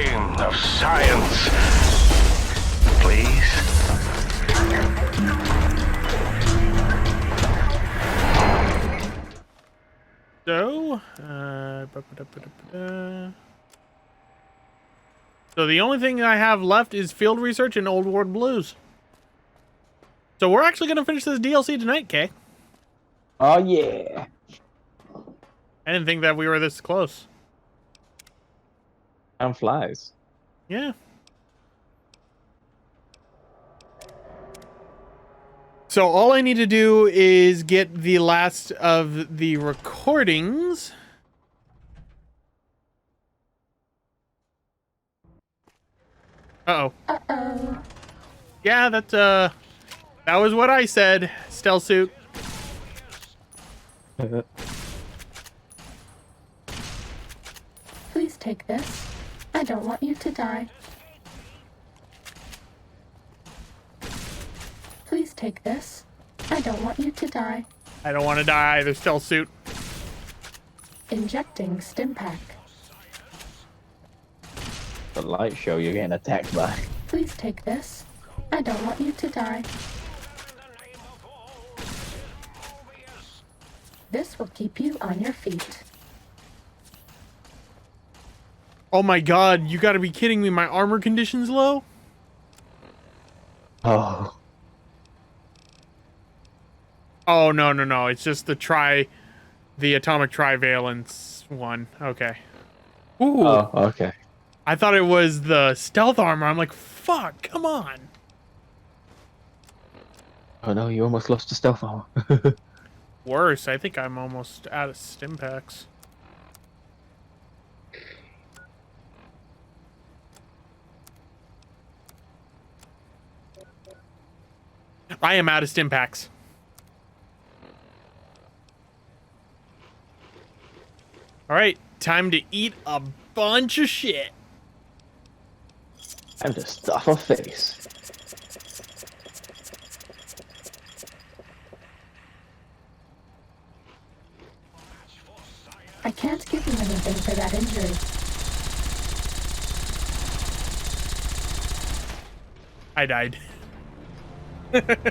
reign of science. Please? So, so the only thing I have left is field research and Old World Blues. So we're actually going to finish this DLC tonight, Kay. Oh, yeah. I didn't think that we were this close. Time flies. Yeah. So all I need to do is get the last of the recordings. Uh-oh. Uh-oh. Yeah, that was what I said. Stealth suit. Please take this. I don't want you to die. Please take this. I don't want you to die. I don't want to die either. Stealth suit. Injecting stim pack. The light show you're getting attacked by. Please take this. I don't want you to die. This will keep you on your feet. Oh my god, you gotta be kidding me. My armor condition's low? Oh. Oh, no. It's just the atomic trivalence one. Okay. Ooh. Oh, okay. I thought it was the stealth armor. I'm like, fuck, come on. Oh no, you almost lost the stealth armor. Worse, I think I'm almost out of stim packs. I am out of stim packs. All right, time to eat a bunch of shit. Time to stuff a face. I can't give you anything for that injury. I died.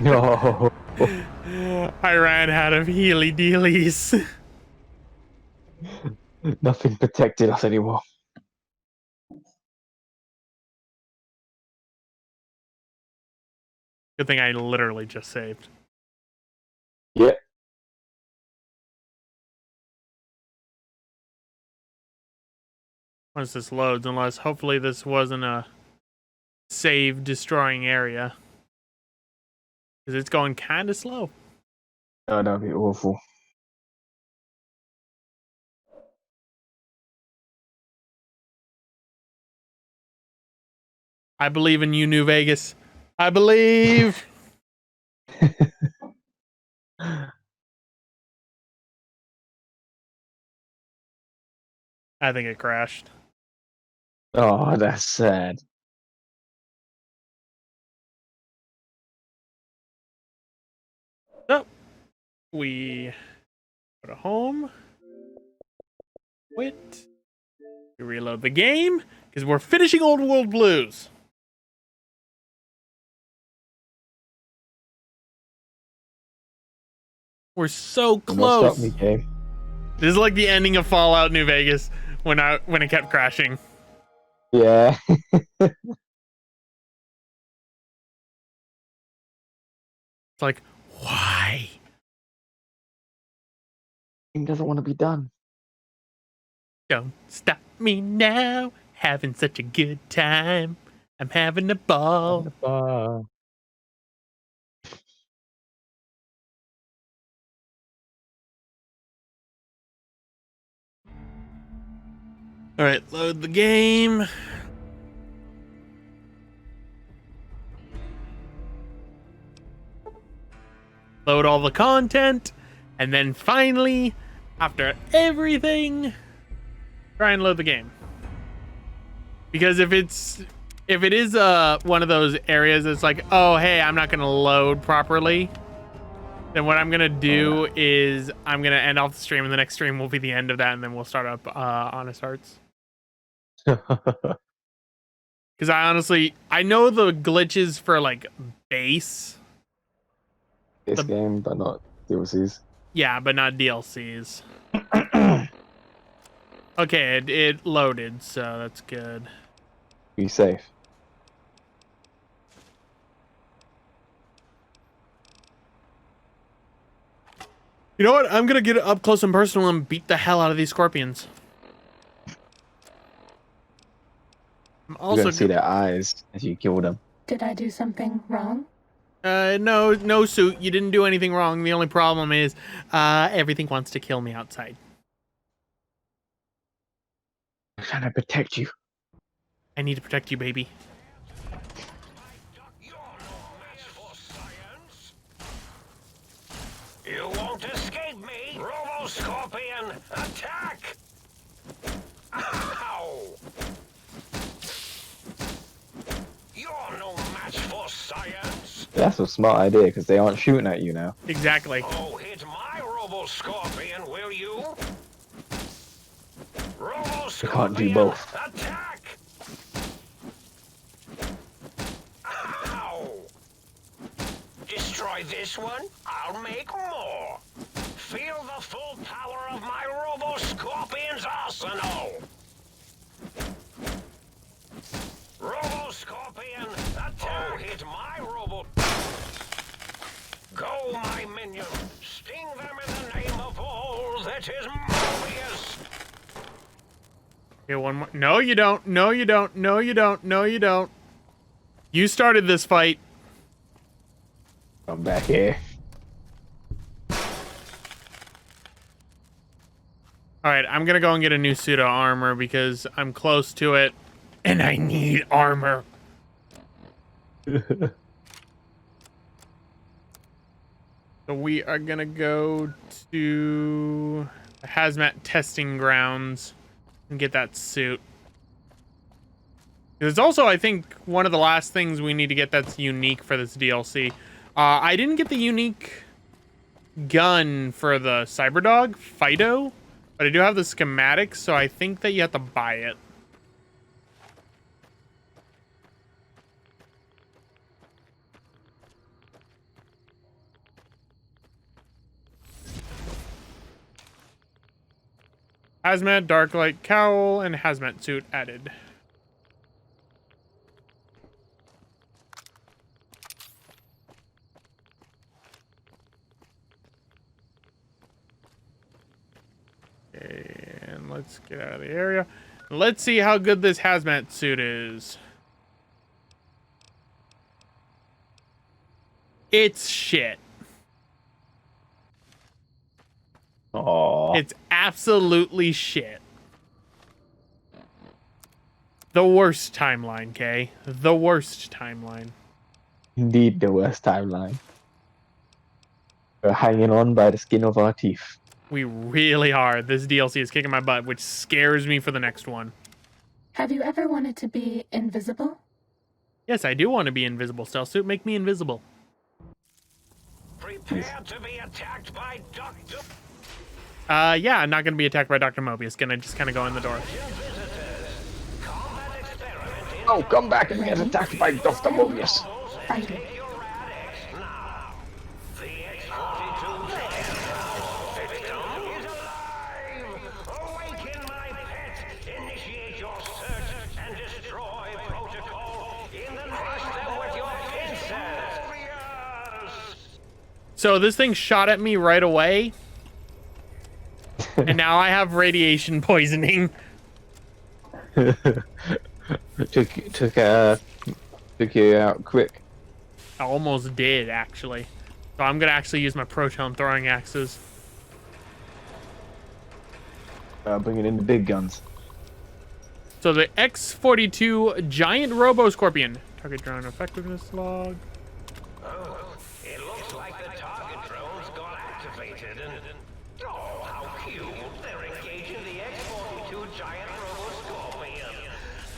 No. I ran out of healy dealies. Nothing protected us anymore. Good thing I literally just saved. Yeah. Once this loads, unless hopefully this wasn't a save destroying area. Because it's going kind of slow. Oh, that'd be awful. I believe in you, New Vegas. I believe. I think it crashed. Oh, that's sad. So, we go to home. Quit. We reload the game because we're finishing Old World Blues. We're so close. Stop me, game. This is like the ending of Fallout New Vegas when it kept crashing. Yeah. It's like, why? Game doesn't want to be done. Don't stop me now. Having such a good time. I'm having a ball. All right, load the game. Load all the content. And then finally, after everything, try and load the game. Because if it is one of those areas that's like, oh, hey, I'm not going to load properly, then what I'm going to do is I'm going to end off the stream, and the next stream will be the end of that, and then we'll start up Honest Hearts. Because I know the glitches for like base. This game, but not DLCs. Yeah, but not DLCs. Okay, it loaded, so that's good. Be safe. You know what? I'm gonna get up close and personal and beat the hell out of these scorpions. I'm You're also gonna see their eyes as you kill them. Did I do something wrong? No, Suit. You didn't do anything wrong. The only problem is, everything wants to kill me outside. I'm trying to protect you. I need to protect you, baby. You won't escape me! Robo-Scorpion, attack! Ow! You're no match for science! That's a smart idea because they aren't shooting at you now. Exactly. Oh, hit my Robo-Scorpion, will you? You can't do both. Attack! Ow! Destroy this one, I'll make more. Feel the full power of my Robo-Scorpion's arsenal. Robo-Scorpion, attack! Oh, hit my Robo... Go, my minion! Sting them in the name of all that is Mobius! Okay, one more. No, you don't. No, you don't. No, you don't. No, you don't. You started this fight. I'm back here. Alright, I'm gonna go and get a new suit of armor because I'm close to it. And I need armor. So we are gonna go to the hazmat testing grounds and get that suit. It's also, I think, one of the last things we need to get that's unique for this DLC. I didn't get the unique gun for the Cyberdog, Fido, but I do have the schematics, so I think that you have to buy it. Hazmat, dark light cowl, and hazmat suit added. Okay, and let's get out of the area. Let's see how good this hazmat suit is. It's shit. Oh, It's absolutely shit. The worst timeline, Kay. The worst timeline. indeed the worst timeline. We're hanging on by the skin of our teeth. We really are. This DLC is kicking my butt, which scares me for the next one. Have you ever wanted to be invisible? Yes, I do want to be invisible. Stealth suit, make me invisible. Prepare to be attacked by Dr. Yeah, I'm not going to be attacked by Dr. Mobius. Gonna just kind of go in the door. Oh, come back and get attacked by Dr. Mobius. Fighting. So this thing shot at me right away. And now I have radiation poisoning. took you out quick. I almost did, actually. So I'm going to actually use my proton throwing axes. Bringing in the big guns. So the X-42 Giant Robo Scorpion. Target drone effectiveness log. Oh, it looks like the target drones got activated and... Oh, how cute! They're engaging the X-42 Giant Robo Scorpion.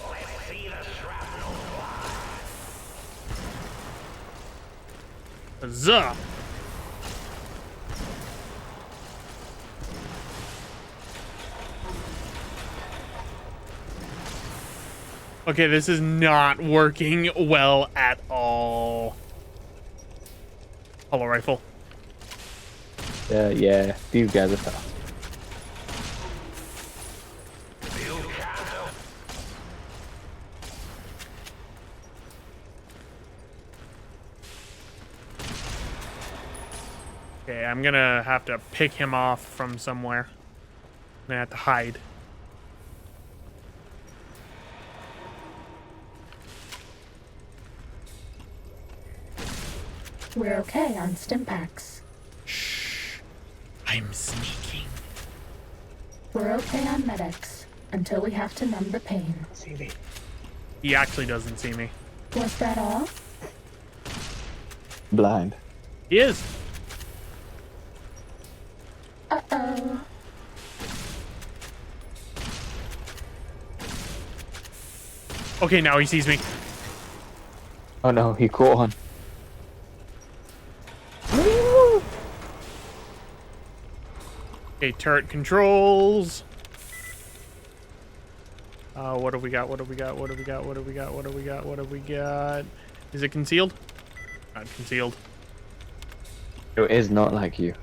Let's see the shrapnel fly. Huzzah! Okay, this is not working well at all. Hollow rifle. Yeah, these guys are tough. Okay, I'm gonna have to pick him off from somewhere. I'm gonna have to hide. We're okay on stim packs. Shh. I'm sneaking. We're okay on medics until we have to numb the pain. See me. He actually doesn't see me. Was that all? Blind. He is. Uh-oh. Okay, now he sees me. Oh no, he caught on. Okay, turret controls. What do we got? What do we got? What do we got? What do we got? What do we got? What do we got? Is it concealed? Not concealed. It is not like you.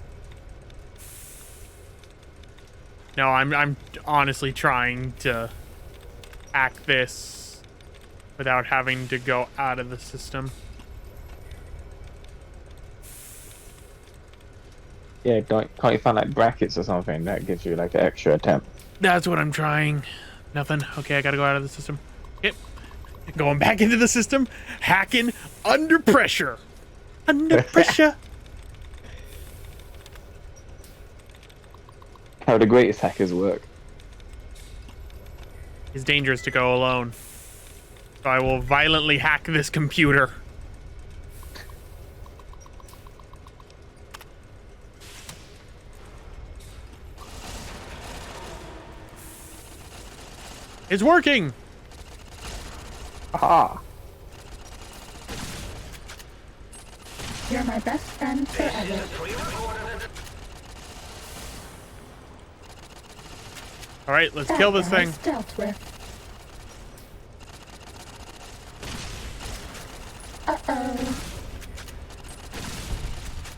No, I'm honestly trying to hack this without having to go out of the system. Yeah, can't you find like brackets or something that gives you like an extra attempt? That's what I'm trying. Nothing. Okay, I gotta go out of the system. Yep. Going back into the system. Hacking under pressure. Under pressure. How the greatest hackers work. It's dangerous to go alone. So I will violently hack this computer. It's working! Aha! You're my best friend forever. Alright, let's kill this thing. That dealt with. Uh-oh.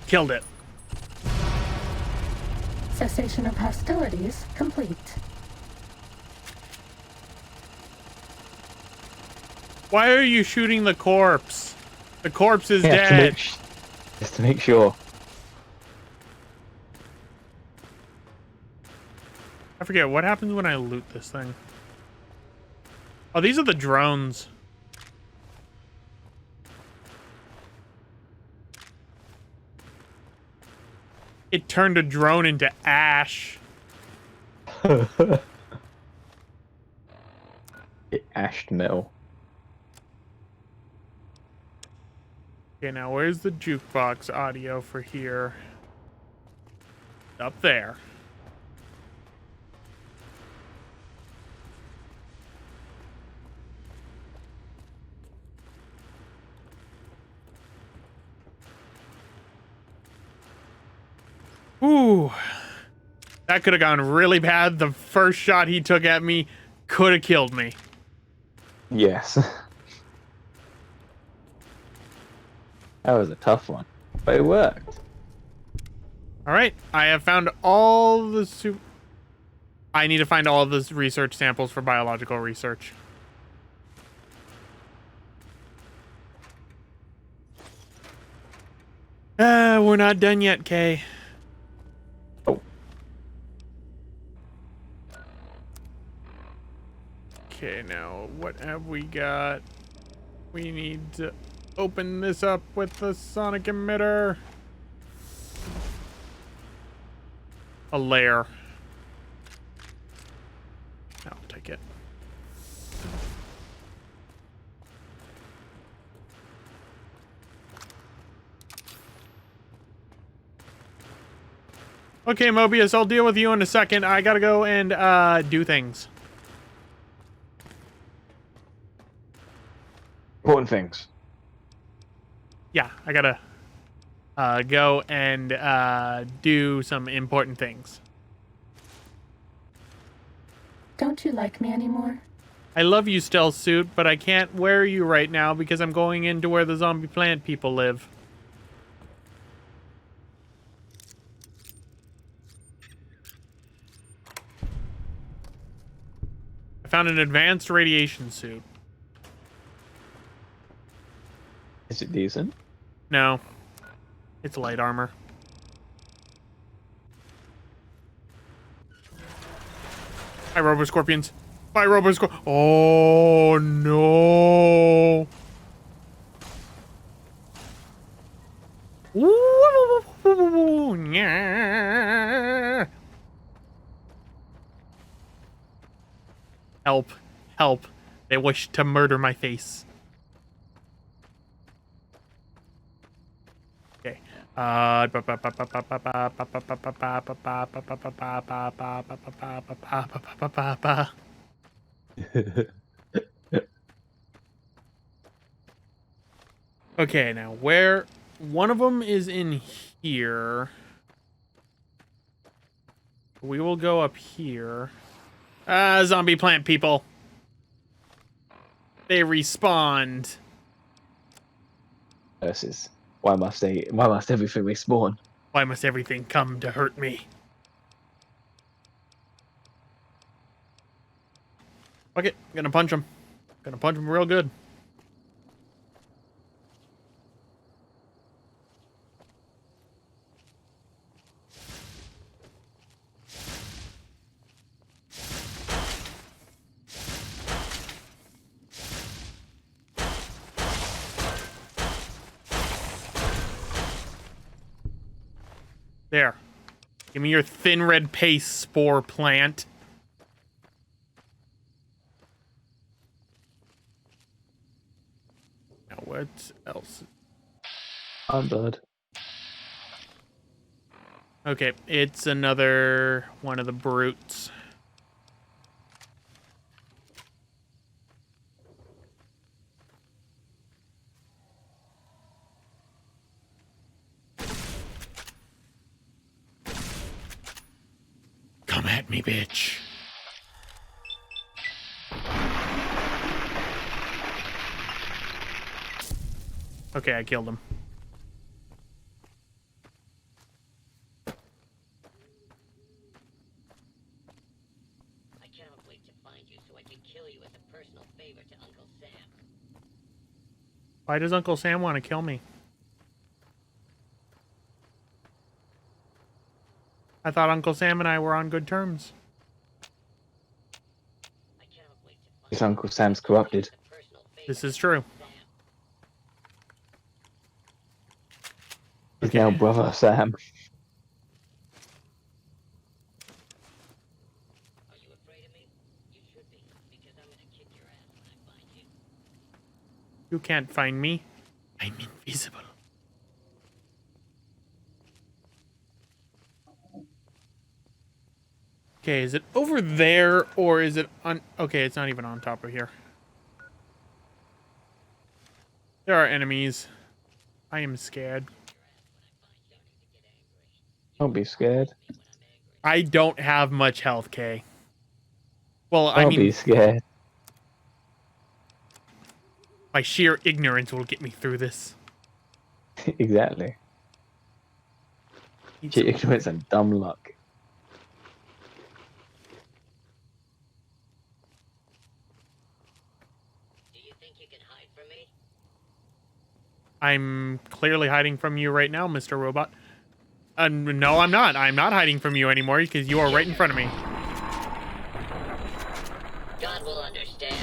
Killed it. Cessation of hostilities complete. Why are you shooting the corpse? The corpse is Yeah, dead. Just to make sure. I forget, what happens when I loot this thing? Oh, these are the drones. It turned a drone into ash. It ashed metal. Okay, now where's the jukebox audio for here? Up there. Ooh. That could have gone really bad. The first shot he took at me could have killed me. Yes. That was a tough one, but it worked. All right, I have found all the I need to find all of the research samples for biological research. We're not done yet, Kay. Oh. Okay, now what have we got? We need to open this up with the sonic emitter. A layer. I'll take it. Okay, Mobius, I'll deal with you in a second. I gotta go and do things. Important things. Yeah, I gotta go and do some important things. Don't you like me anymore? I love you, stealth suit, but I can't wear you right now because I'm going into where the zombie plant people live. I found an advanced radiation suit. Is it decent? No. It's light armor. Hi, Robo-Scorpions. Bye, Robo-Scorp. Oh, no. Help. Help. They wish to murder my face. Okay. Okay, now where one of them is in here. We will go up here. Zombie plant people. They respawned. Versus why must everything respawn? Why must everything come to hurt me? Fuck it, I'm gonna punch him. Gonna punch him real good. There. Give me your thin red paste, spore plant. Now what else? I'm dead. Okay, it's another one of the brutes. Come at me, bitch. Okay, I killed him. I cannot wait to find you so I can kill you as a personal favor to Uncle Sam. Why does Uncle Sam want to kill me? I thought Uncle Sam and I were on good terms. I cannot wait to find His Uncle Sam's corrupted. you as a personal favor This is to true. Uncle Sam. He's Okay. now brother Sam. Are you afraid of me? You should be, because I'm gonna kick your ass when I find you. You can't find me. I'm invisible. Okay, is it over there or is it on? Okay, it's not even on top of here. There are enemies. I am scared. Don't be scared. I don't have much health, Kay. Well, I Don't be mean, scared. my sheer ignorance will get me through this. Exactly. Need Your some- ignorance and dumb luck. Do you think you can hide from me? I'm clearly hiding from you right now, Mr. Robot. No, I'm not. I'm not hiding from you anymore because you are right in front of me. God will understand.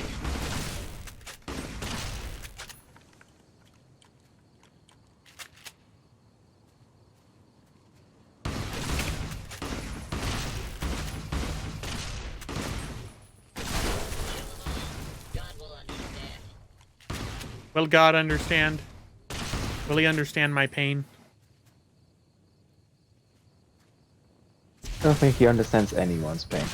God will understand. Will God understand? Will he understand my pain? I don't think he understands anyone's pain.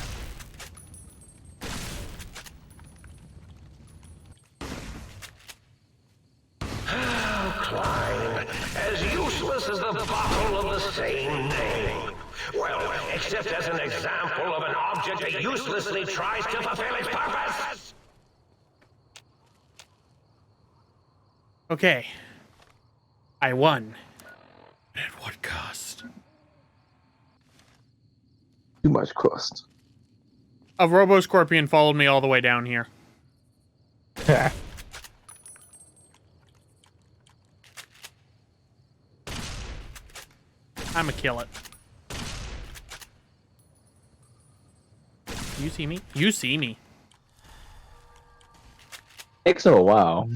Klein, as useless as the bottle of the same name. Well, except as an example of an object that uselessly tries to fulfill its purpose. Okay. I won. At what cost? Too much cost. A Robo-Scorpion followed me all the way down here. I'ma kill it. You see me? You see me. Takes a while.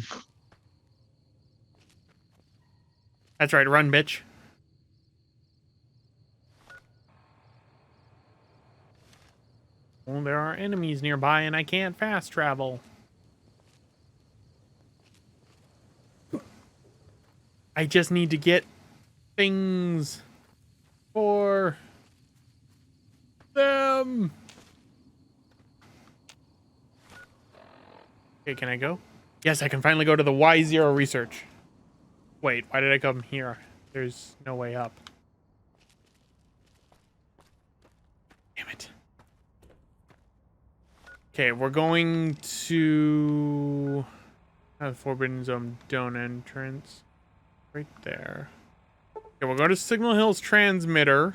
That's right, run, bitch. Well, there are enemies nearby and I can't fast travel. I just need to get things for them. Okay, can I go? Yes, I can finally go to the Y0 research. Wait, why did I come here? There's no way up. Damn it. Okay, we're going to the Forbidden Zone Dome entrance. Right there. Okay, we'll go to Signal Hill's transmitter.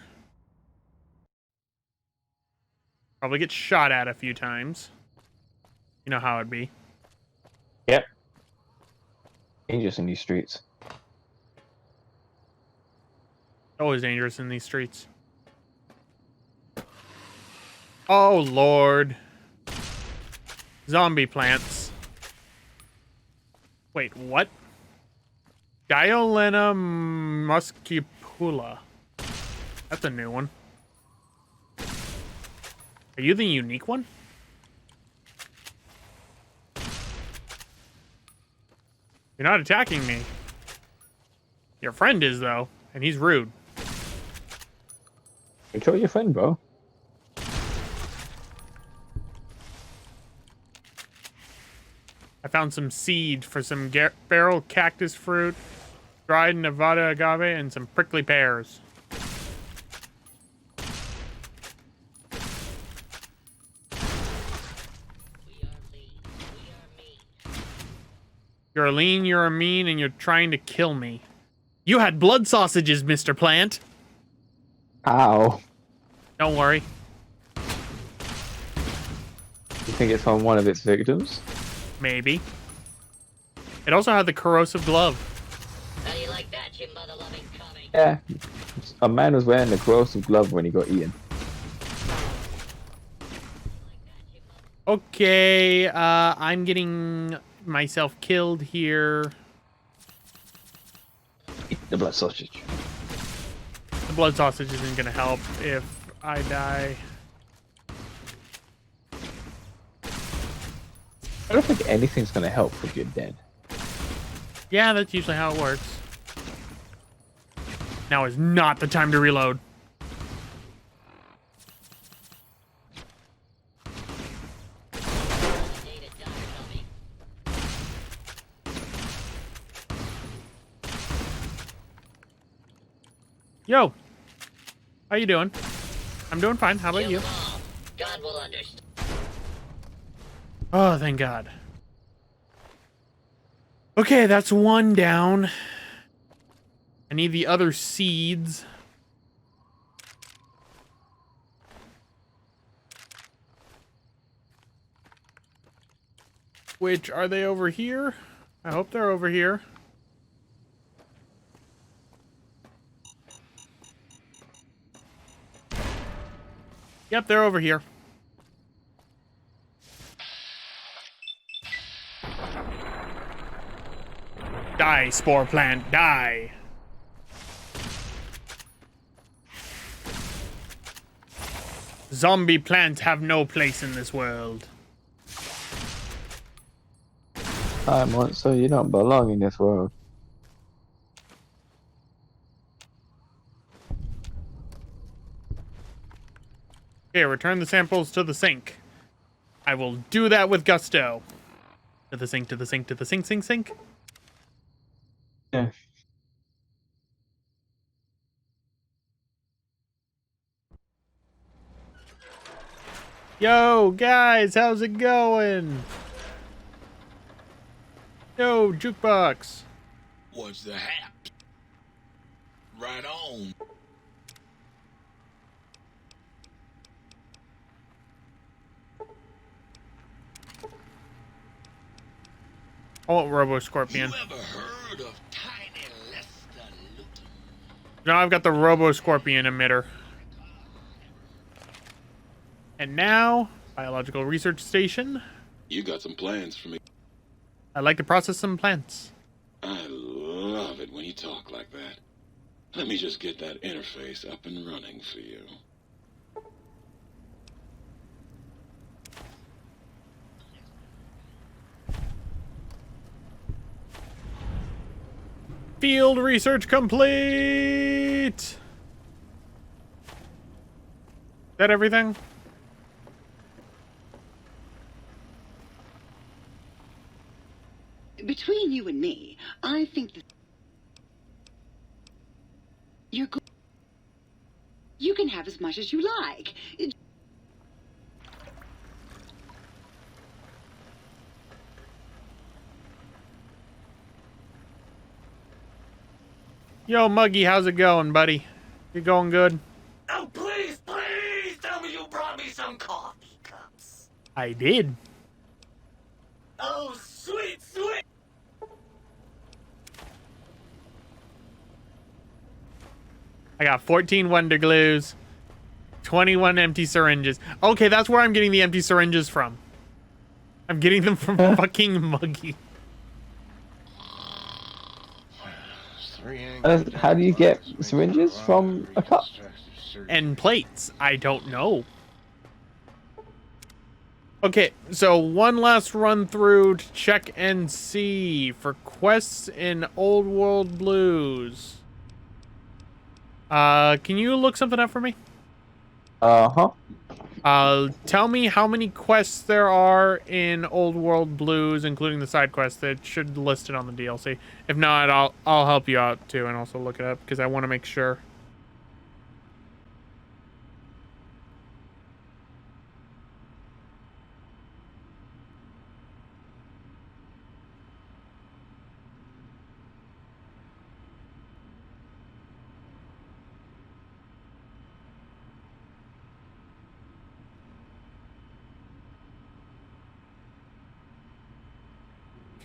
Probably get shot at a few times. You know how it'd be. Yep. Dangerous in these streets. Always dangerous in these streets. Oh, Lord. Zombie plants. Wait, what? Diolena muscipula. That's a new one. Are you the unique one? You're not attacking me. Your friend is, though, and he's rude. Control your friend, bro. I found some seed for some feral cactus fruit, dried Nevada agave, and some prickly pears. You're lean, you're mean, and you're trying to kill me. You had blood sausages, Mr. Plant. Ow. Don't worry. You think it's from one of its victims? Maybe. It also had the corrosive glove. How do you like that, you mother-loving commie? Yeah. A man was wearing the corrosive glove when he got eaten. Okay, I'm getting myself killed here. Eat the blood sausage. The blood sausage isn't gonna help if I die. I don't think anything's gonna help if you're dead. Yeah, that's usually how it works. Now is not the time to reload. Yo, how you doing? I'm doing fine. How about you? God will understand. Oh, thank God. Okay, that's one down. I need the other seeds. Which, are they over here? I hope they're over here. Yep, they're over here. Die, spore plant, die. Zombie plants have no place in this world. Hi, monster, you don't belong in this world. Here, return the samples to the sink. I will do that with gusto. To the sink, to the sink, to the sink, sink, sink. Yeah. Yo, guys, how's it going? Yo, jukebox. What's the hap? Right on. I want Robo Scorpion. You ever heard of Tiny Lester Luton? Now I've got the Robo Scorpion emitter. And now, Biological Research Station. You got some plans for me. I'd like to process some plants. I love it when you talk like that. Let me just get that interface up and running for you. Field research complete! Is that everything? Between you and me, I think that you're good. You can have as much as you like. Yo, Muggy, how's it going, buddy? You going good? Oh, please, please tell me you brought me some coffee cups. I did. Oh, sweet, sweet. I got 14 Wonder Glues, 21 empty syringes. Okay, that's where I'm getting the empty syringes from. I'm getting them from fucking Muggy. How do you get syringes from a cup? And plates. I don't know. Okay, so one last run through to check and see for quests in Old World Blues. Can you look something up for me? Uh-huh. Tell me how many quests there are in Old World Blues, including the side quests that should list it on the DLC. If not, I'll help you out too and also look it up because I want to make sure.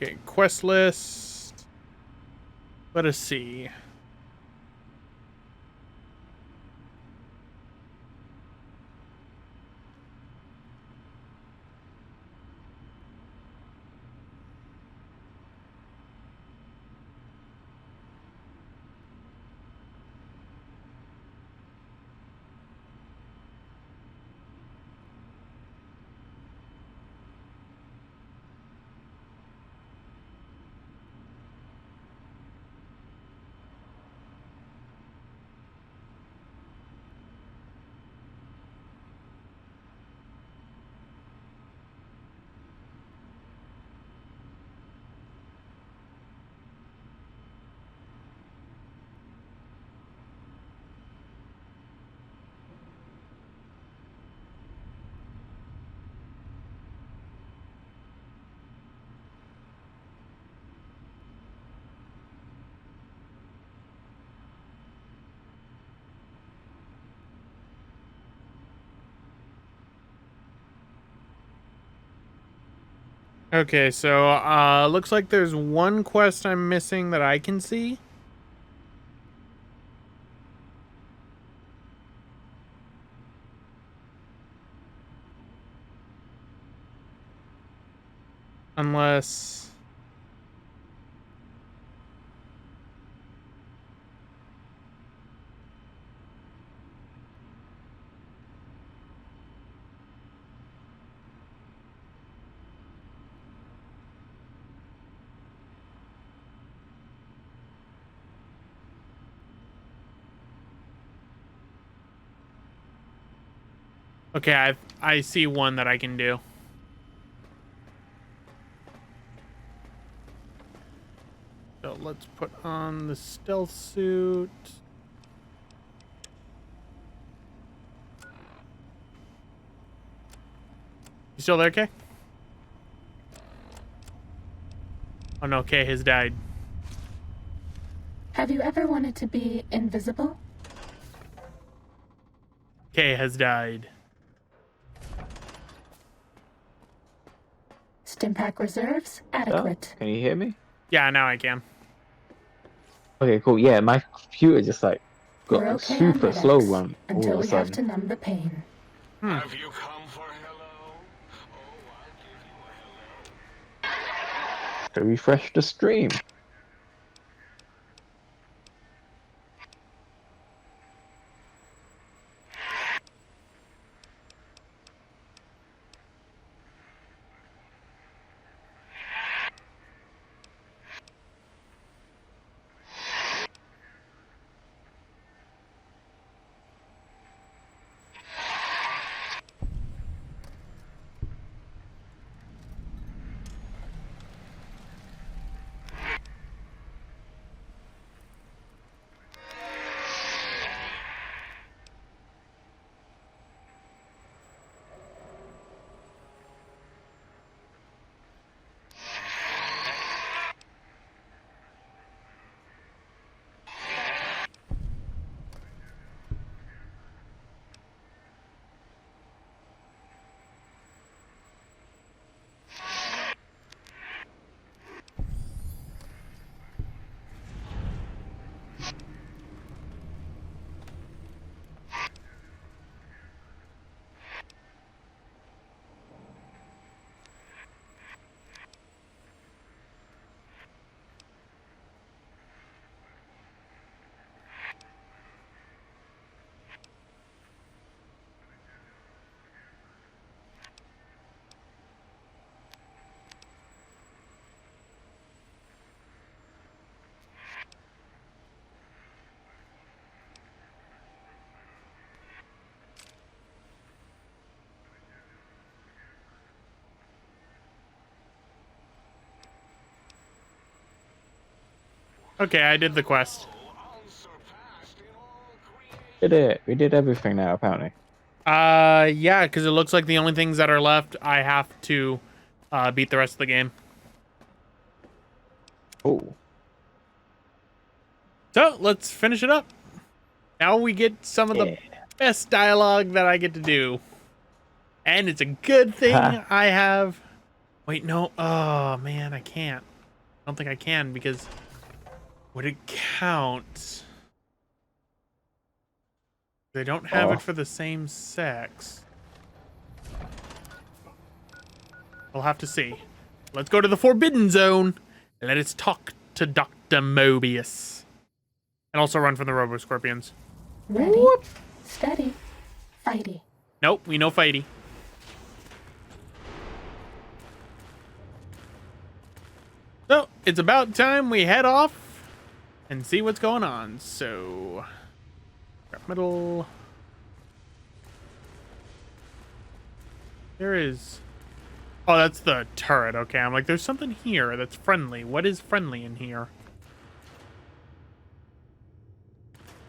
Okay, quest list. Let us see. Okay, so looks like there's one quest I'm missing that I can see. Unless okay, I see one that I can do. So let's put on the stealth suit. You still there, Kay? Oh no, Kay has died. Have you ever wanted to be invisible? Kay has died. Stimpack reserves Oh, adequate. can you hear me? Yeah, now I can. Okay, cool. Yeah, my computer just like got We're okay on super slow medics one all until of a we have sudden. to numb the pain. Have you come for hello? Oh, I'll give you a hello. To refresh the stream. Okay, I did the quest. Did it? We did everything now, apparently. Yeah, because it looks like the only things that are left, I have to beat the rest of the game. Oh, So, let's finish it up. Now we get some of the best dialogue that I get to do. And it's a good thing I have... Wait, no. Oh, man, I can't. I don't think I can, because... Would it count? They don't have it for the same sex. We'll have to see. Let's go to the Forbidden Zone. Let us talk to Dr. Mobius. And also run from the Robo-Scorpions. Ready, steady, fighty. Nope, we know fighty. So, it's about time we head off and see what's going on. So, scrap metal. There is... Oh, that's the turret. Okay, I'm like, there's something here that's friendly. What is friendly in here?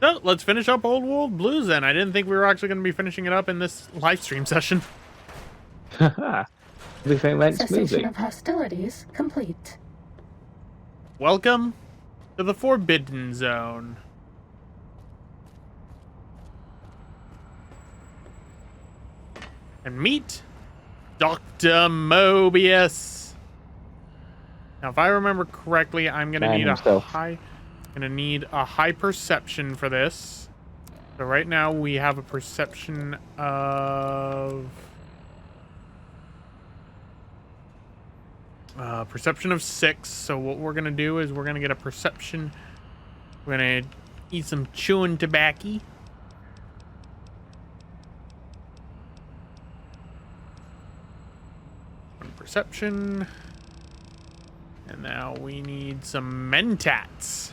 So, let's finish up Old World Blues then. I didn't think we were actually going to be finishing it up in this live stream session. everything went Cessation smoothly. of hostilities complete. Welcome to the Forbidden Zone. And meet Dr. Mobius. Now, if I remember correctly, I'm gonna Man need himself. a high perception for this. So right now we have a perception of 6. So what we're gonna do is we're gonna get a perception. We're gonna eat some chewing tobacco. Perception. And now we need some mentats.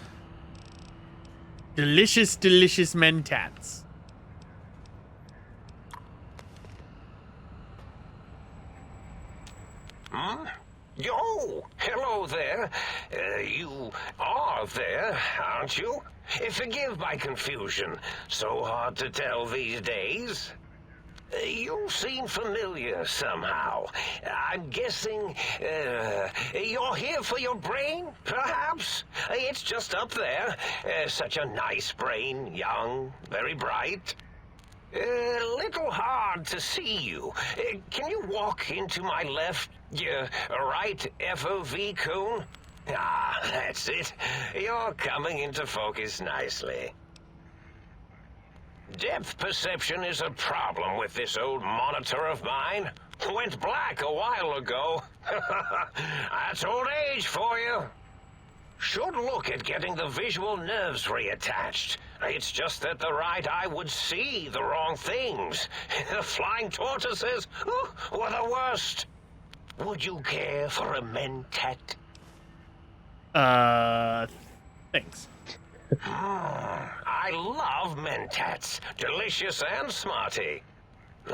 Delicious, delicious mentats. Oh, hello there. You are there, aren't you? Forgive my confusion. So hard to tell these days. You seem familiar somehow. I'm guessing you're here for your brain, perhaps? It's just up there. Such a nice brain, young, very bright. A little hard to see you. Can you walk into my left, right FOV cone? Ah, that's it. You're coming into focus nicely. Depth perception is a problem with this old monitor of mine. Went black a while ago. That's old age for you. Should look at getting the visual nerves reattached. It's just that the right eye would see the wrong things. The flying tortoises were the worst. Would you care for a mentat? Thanks. I love mentats. Delicious and smarty.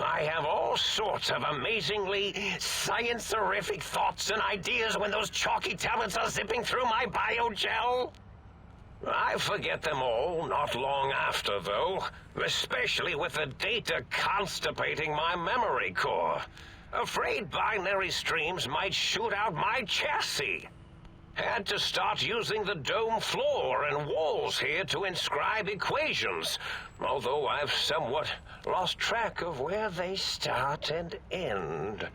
I have all sorts of amazingly science-terrific thoughts and ideas when those chalky talents are zipping through my biogel. I forget them all not long after, though, especially with the data constipating my memory core. Afraid binary streams might shoot out my chassis. Had to start using the dome floor and walls here to inscribe equations, although I've somewhat lost track of where they start and end.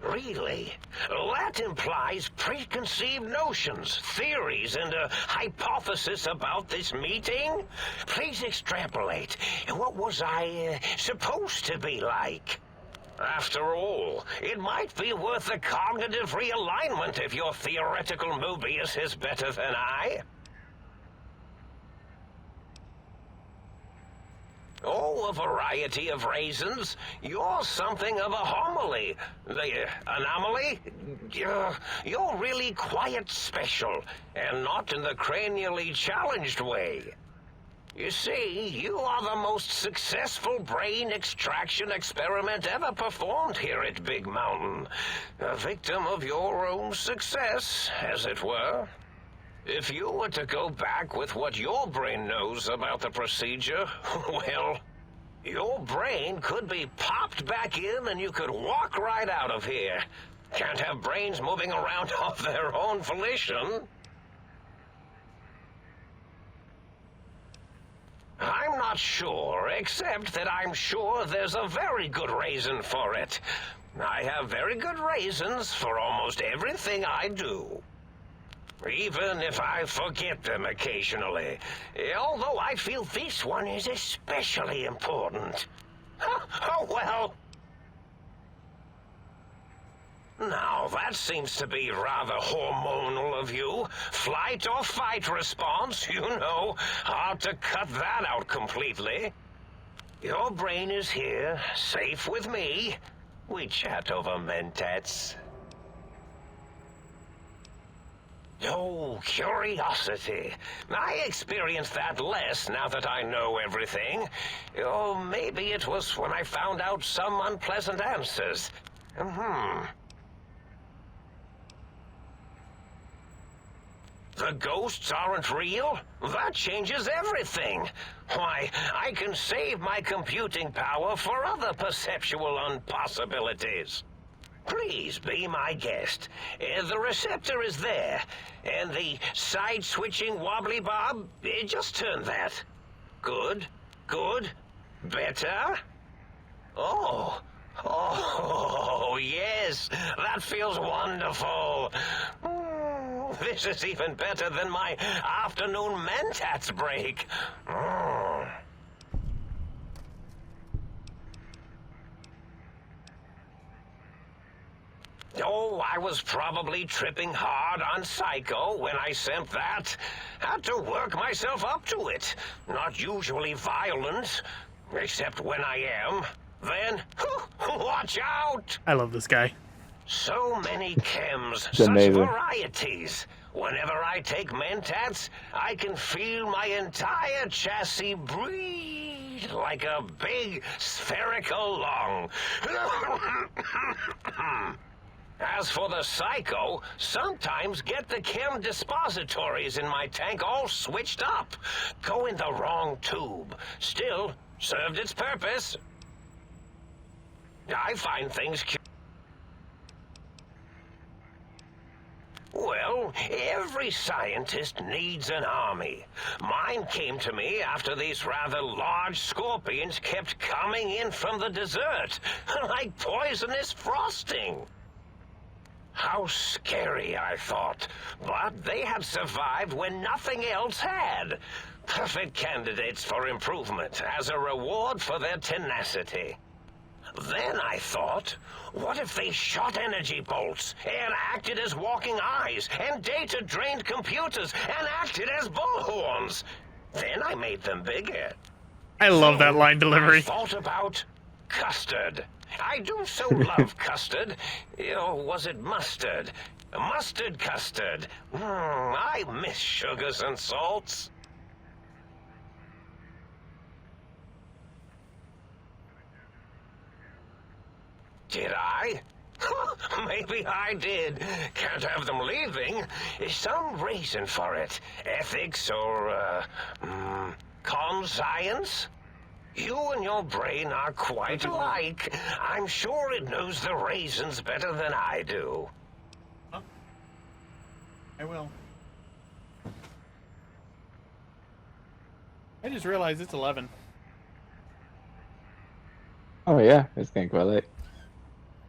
Really? That implies preconceived notions, theories, and a hypothesis about this meeting? Please extrapolate. What was I supposed to be like? After all, it might be worth a cognitive realignment if your theoretical Mobius is better than I. Oh, a variety of raisins. You're something of a homily. The anomaly? You're really quite special, and not in the cranially challenged way. You see, you are the most successful brain extraction experiment ever performed here at Big Mountain. A victim of your own success, as it were. If you were to go back with what your brain knows about the procedure, well, your brain could be popped back in and you could walk right out of here. Can't have brains moving around of their own volition. I'm not sure, except that I'm sure there's a very good reason for it. I have very good reasons for almost everything I do. Even if I forget them occasionally. Although I feel this one is especially important. Oh, well. Now, that seems to be rather hormonal of you. Flight or fight response, you know. Hard to cut that out completely. Your brain is here, safe with me. We chat over mentats. Oh, curiosity. I experience that less now that I know everything. Oh, maybe it was when I found out some unpleasant answers. The ghosts aren't real? That changes everything. Why, I can save my computing power for other perceptual impossibilities. Please be my guest. The receptor is there, and the side-switching wobbly bob, just turn that. Good, good, better. Oh, yes, that feels wonderful. This is even better than my afternoon mentats break. Oh, I was probably tripping hard on Psycho when I sent that. Had to work myself up to it. Not usually violent, except when I am. Then, watch out! I love this guy. So many chems, It's such amazing. varieties. Whenever I take mentats, I can feel my entire chassis breathe like a big spherical lung. As for the Psycho, sometimes get the chem dispositories in my tank all switched up. Go in the wrong tube. Still, served its purpose. I find things Well, every scientist needs an army. Mine came to me after these rather large scorpions kept coming in from the desert, like poisonous frosting. How scary, I thought. But they had survived when nothing else had. Perfect candidates for improvement as a reward for their tenacity. Then I thought, what if they shot energy bolts and acted as walking eyes and data-drained computers and acted as bullhorns? Then I made them bigger. I love that line delivery. I thought about custard. I do so love custard. Or was it mustard? Mustard custard. I miss sugars and salts. Did I? Maybe I did. Can't have them leaving. Some reason for it. Ethics or, conscience? You and your brain are quite alike. I'm sure it knows the raisins better than I do. Huh? I will. I just realized it's 11. Oh yeah, it's getting quite late.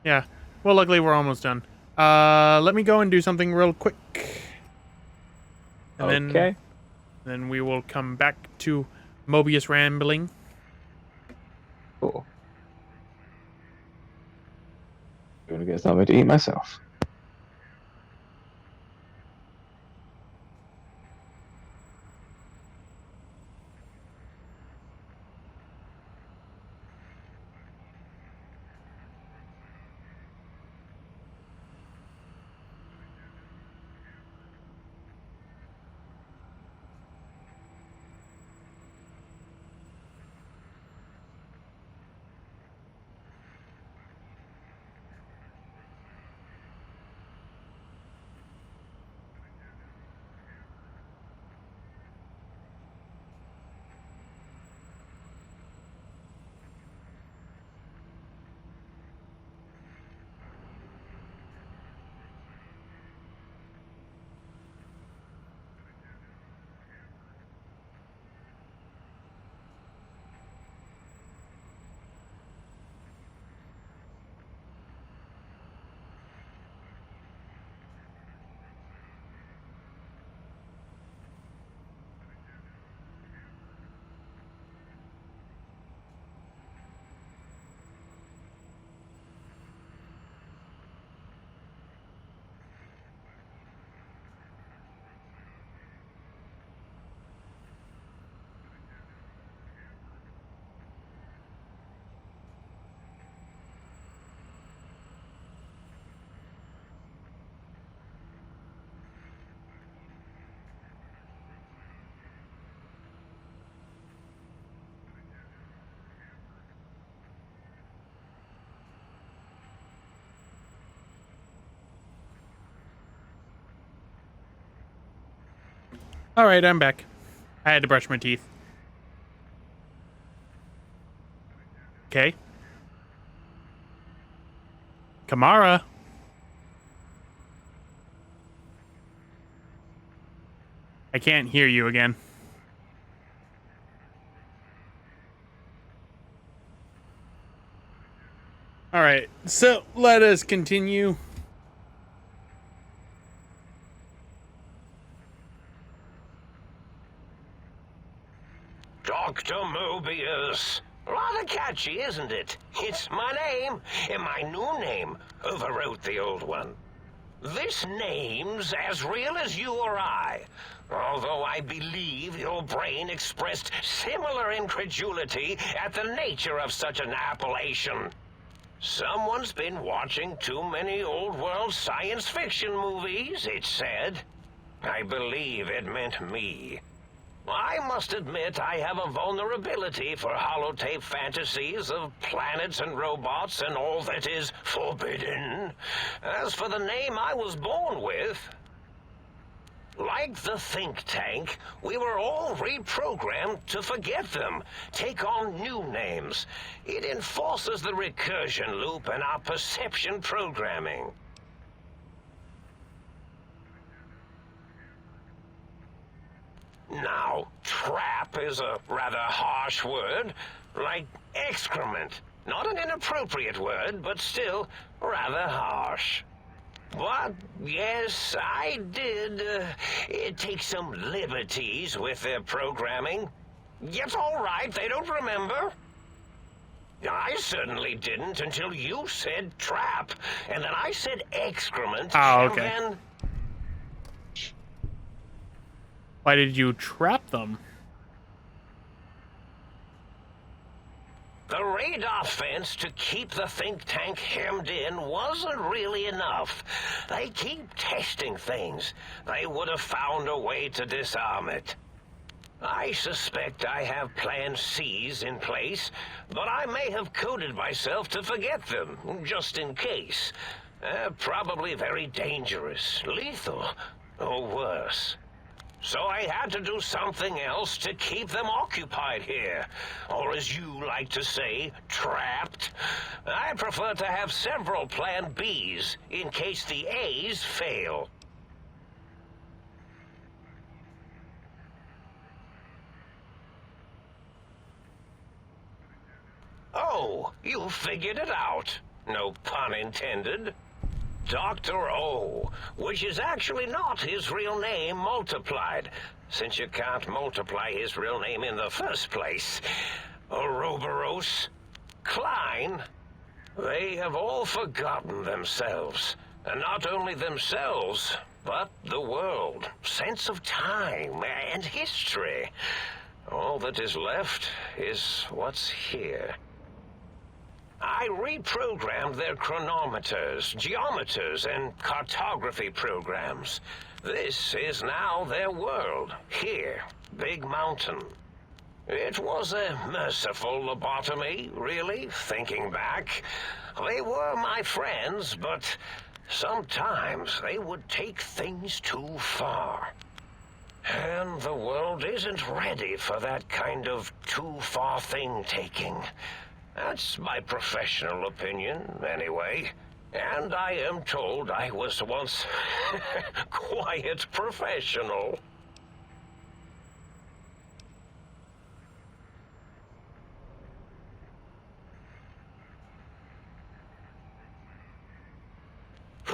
Yeah. Well, luckily we're almost done. Let me go and do something real quick. And Okay. Then we will come back to Mobius rambling. Cool. I'm gonna get something to eat myself. All right, I'm back. I had to brush my teeth. Okay. Kamara. I can't hear you again. All right, so let us continue. Dr. Mobius. Rather catchy, isn't it? It's my name, and my new name overwrote the old one. This name's as real as you or I, although I believe your brain expressed similar incredulity at the nature of such an appellation. Someone's been watching too many old-world science fiction movies, it said. I believe it meant me. I must admit I have a vulnerability for holotape fantasies of planets and robots and all that is forbidden. As for the name I was born with, Like the think tank, we were all reprogrammed to forget them, take on new names. It enforces the recursion loop and our perception programming. Now, trap is a rather harsh word, like excrement. Not an inappropriate word, but still rather harsh. But, yes, I did take some liberties with their programming. It's all right, they don't remember. I certainly didn't until you said trap, and then I said excrement, Oh, okay. and then... Why did you trap them? The radar fence to keep the think tank hemmed in wasn't really enough. They keep testing things. They would have found a way to disarm it. I suspect I have Plan C's in place, but I may have coded myself to forget them, just in case. Probably very dangerous, lethal, or worse. So I had to do something else to keep them occupied here. Or as you like to say, trapped. I prefer to have several Plan Bs in case the A's fail. Oh, you figured it out. No pun intended. Dr. O, which is actually not his real name multiplied, since you can't multiply his real name in the first place. Ouroboros, Klein, they have all forgotten themselves. And not only themselves, but the world, sense of time, and history. All that is left is what's here. I reprogrammed their chronometers, geometers, and cartography programs. This is now their world, here, Big Mountain. It was a merciful lobotomy, really, thinking back. They were my friends, but sometimes they would take things too far. And the world isn't ready for that kind of too-far thing-taking. That's my professional opinion, anyway. And I am told I was once quite professional.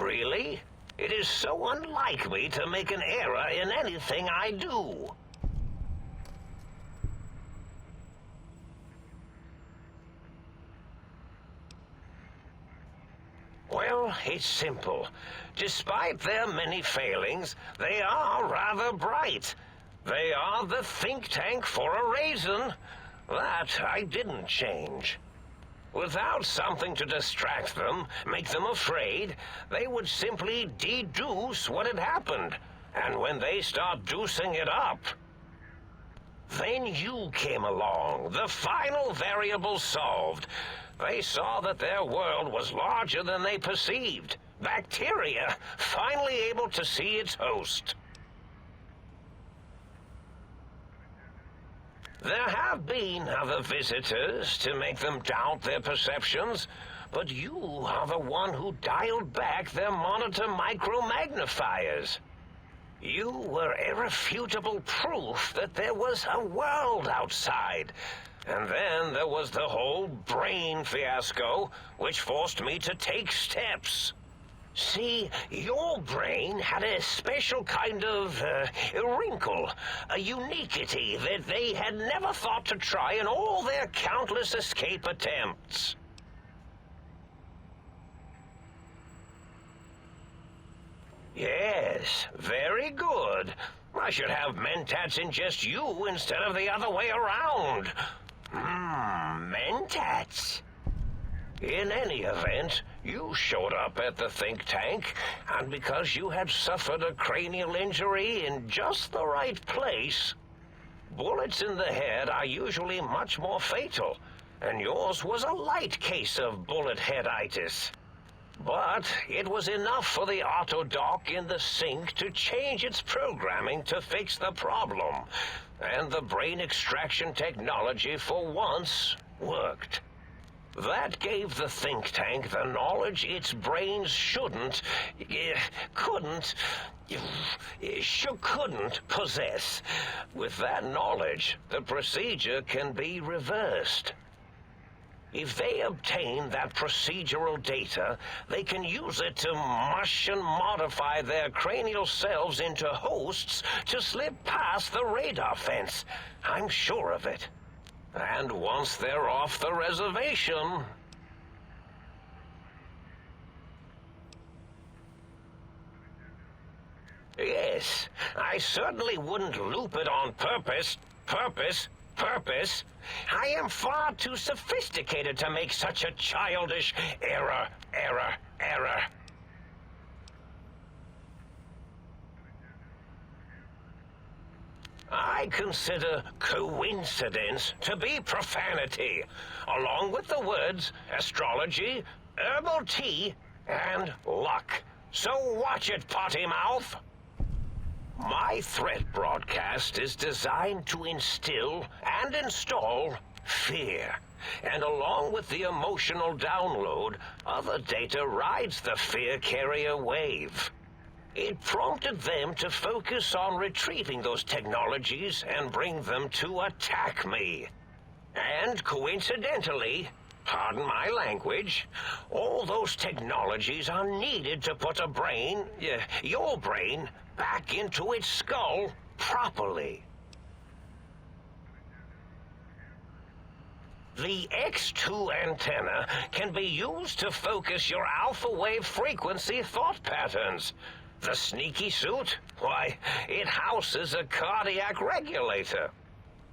Really? It is so unlike me to make an error in anything I do. Well, it's simple. Despite their many failings, they are rather bright. They are the think tank for a reason. That I didn't change. Without something to distract them, make them afraid, they would simply deduce what had happened. And when they start deucing it up, then you came along, the final variable solved. They saw that their world was larger than they perceived. Bacteria, finally able to see its host. There have been other visitors to make them doubt their perceptions, but you are the one who dialed back their monitor micromagnifiers. You were irrefutable proof that there was a world outside. And then there was the whole brain fiasco, which forced me to take steps. See, your brain had a special kind of wrinkle, a uniquity that they had never thought to try in all their countless escape attempts. Yes, very good. I should have mentats ingest you instead of the other way around. Mentats. In any event, you showed up at the think tank, and because you had suffered a cranial injury in just the right place, bullets in the head are usually much more fatal, and yours was a light case of bullet headitis. But it was enough for the auto dock in the sink to change its programming to fix the problem. And the brain extraction technology for once worked. That gave the think tank the knowledge its brains couldn't possess. With that knowledge, the procedure can be reversed. If they obtain that procedural data, they can use it to mush and modify their cranial cells into hosts to slip past the radar fence. I'm sure of it. And once they're off the reservation... Yes, I certainly wouldn't loop it on purpose. I am far too sophisticated to make such a childish error. I consider coincidence to be profanity, along with the words astrology, herbal tea, and luck. So watch it, potty mouth. My threat broadcast is designed to instill and install fear. And along with the emotional download, other data rides the fear carrier wave. It prompted them to focus on retrieving those technologies and bring them to attack me. And coincidentally, pardon my language, all those technologies are needed to put a brain, your brain, back into its skull properly. The X2 antenna can be used to focus your alpha wave frequency thought patterns. The sneaky suit, why, it houses a cardiac regulator.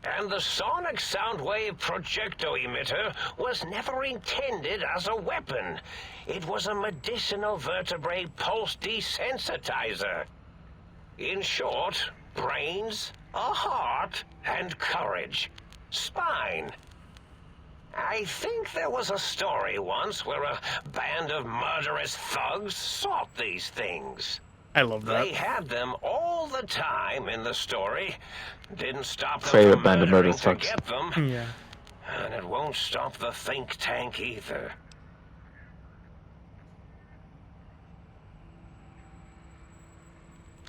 And the sonic sound wave projecto emitter was never intended as a weapon. It was a medicinal vertebrae pulse desensitizer. In short, brains, a heart, and courage. Spine. I think there was a story once where a band of murderous thugs sought these things. I love that. They had them all the time in the story. Didn't stop them Favorite from band of murdering murderous to thugs. get them. Yeah. And it won't stop the think tank either.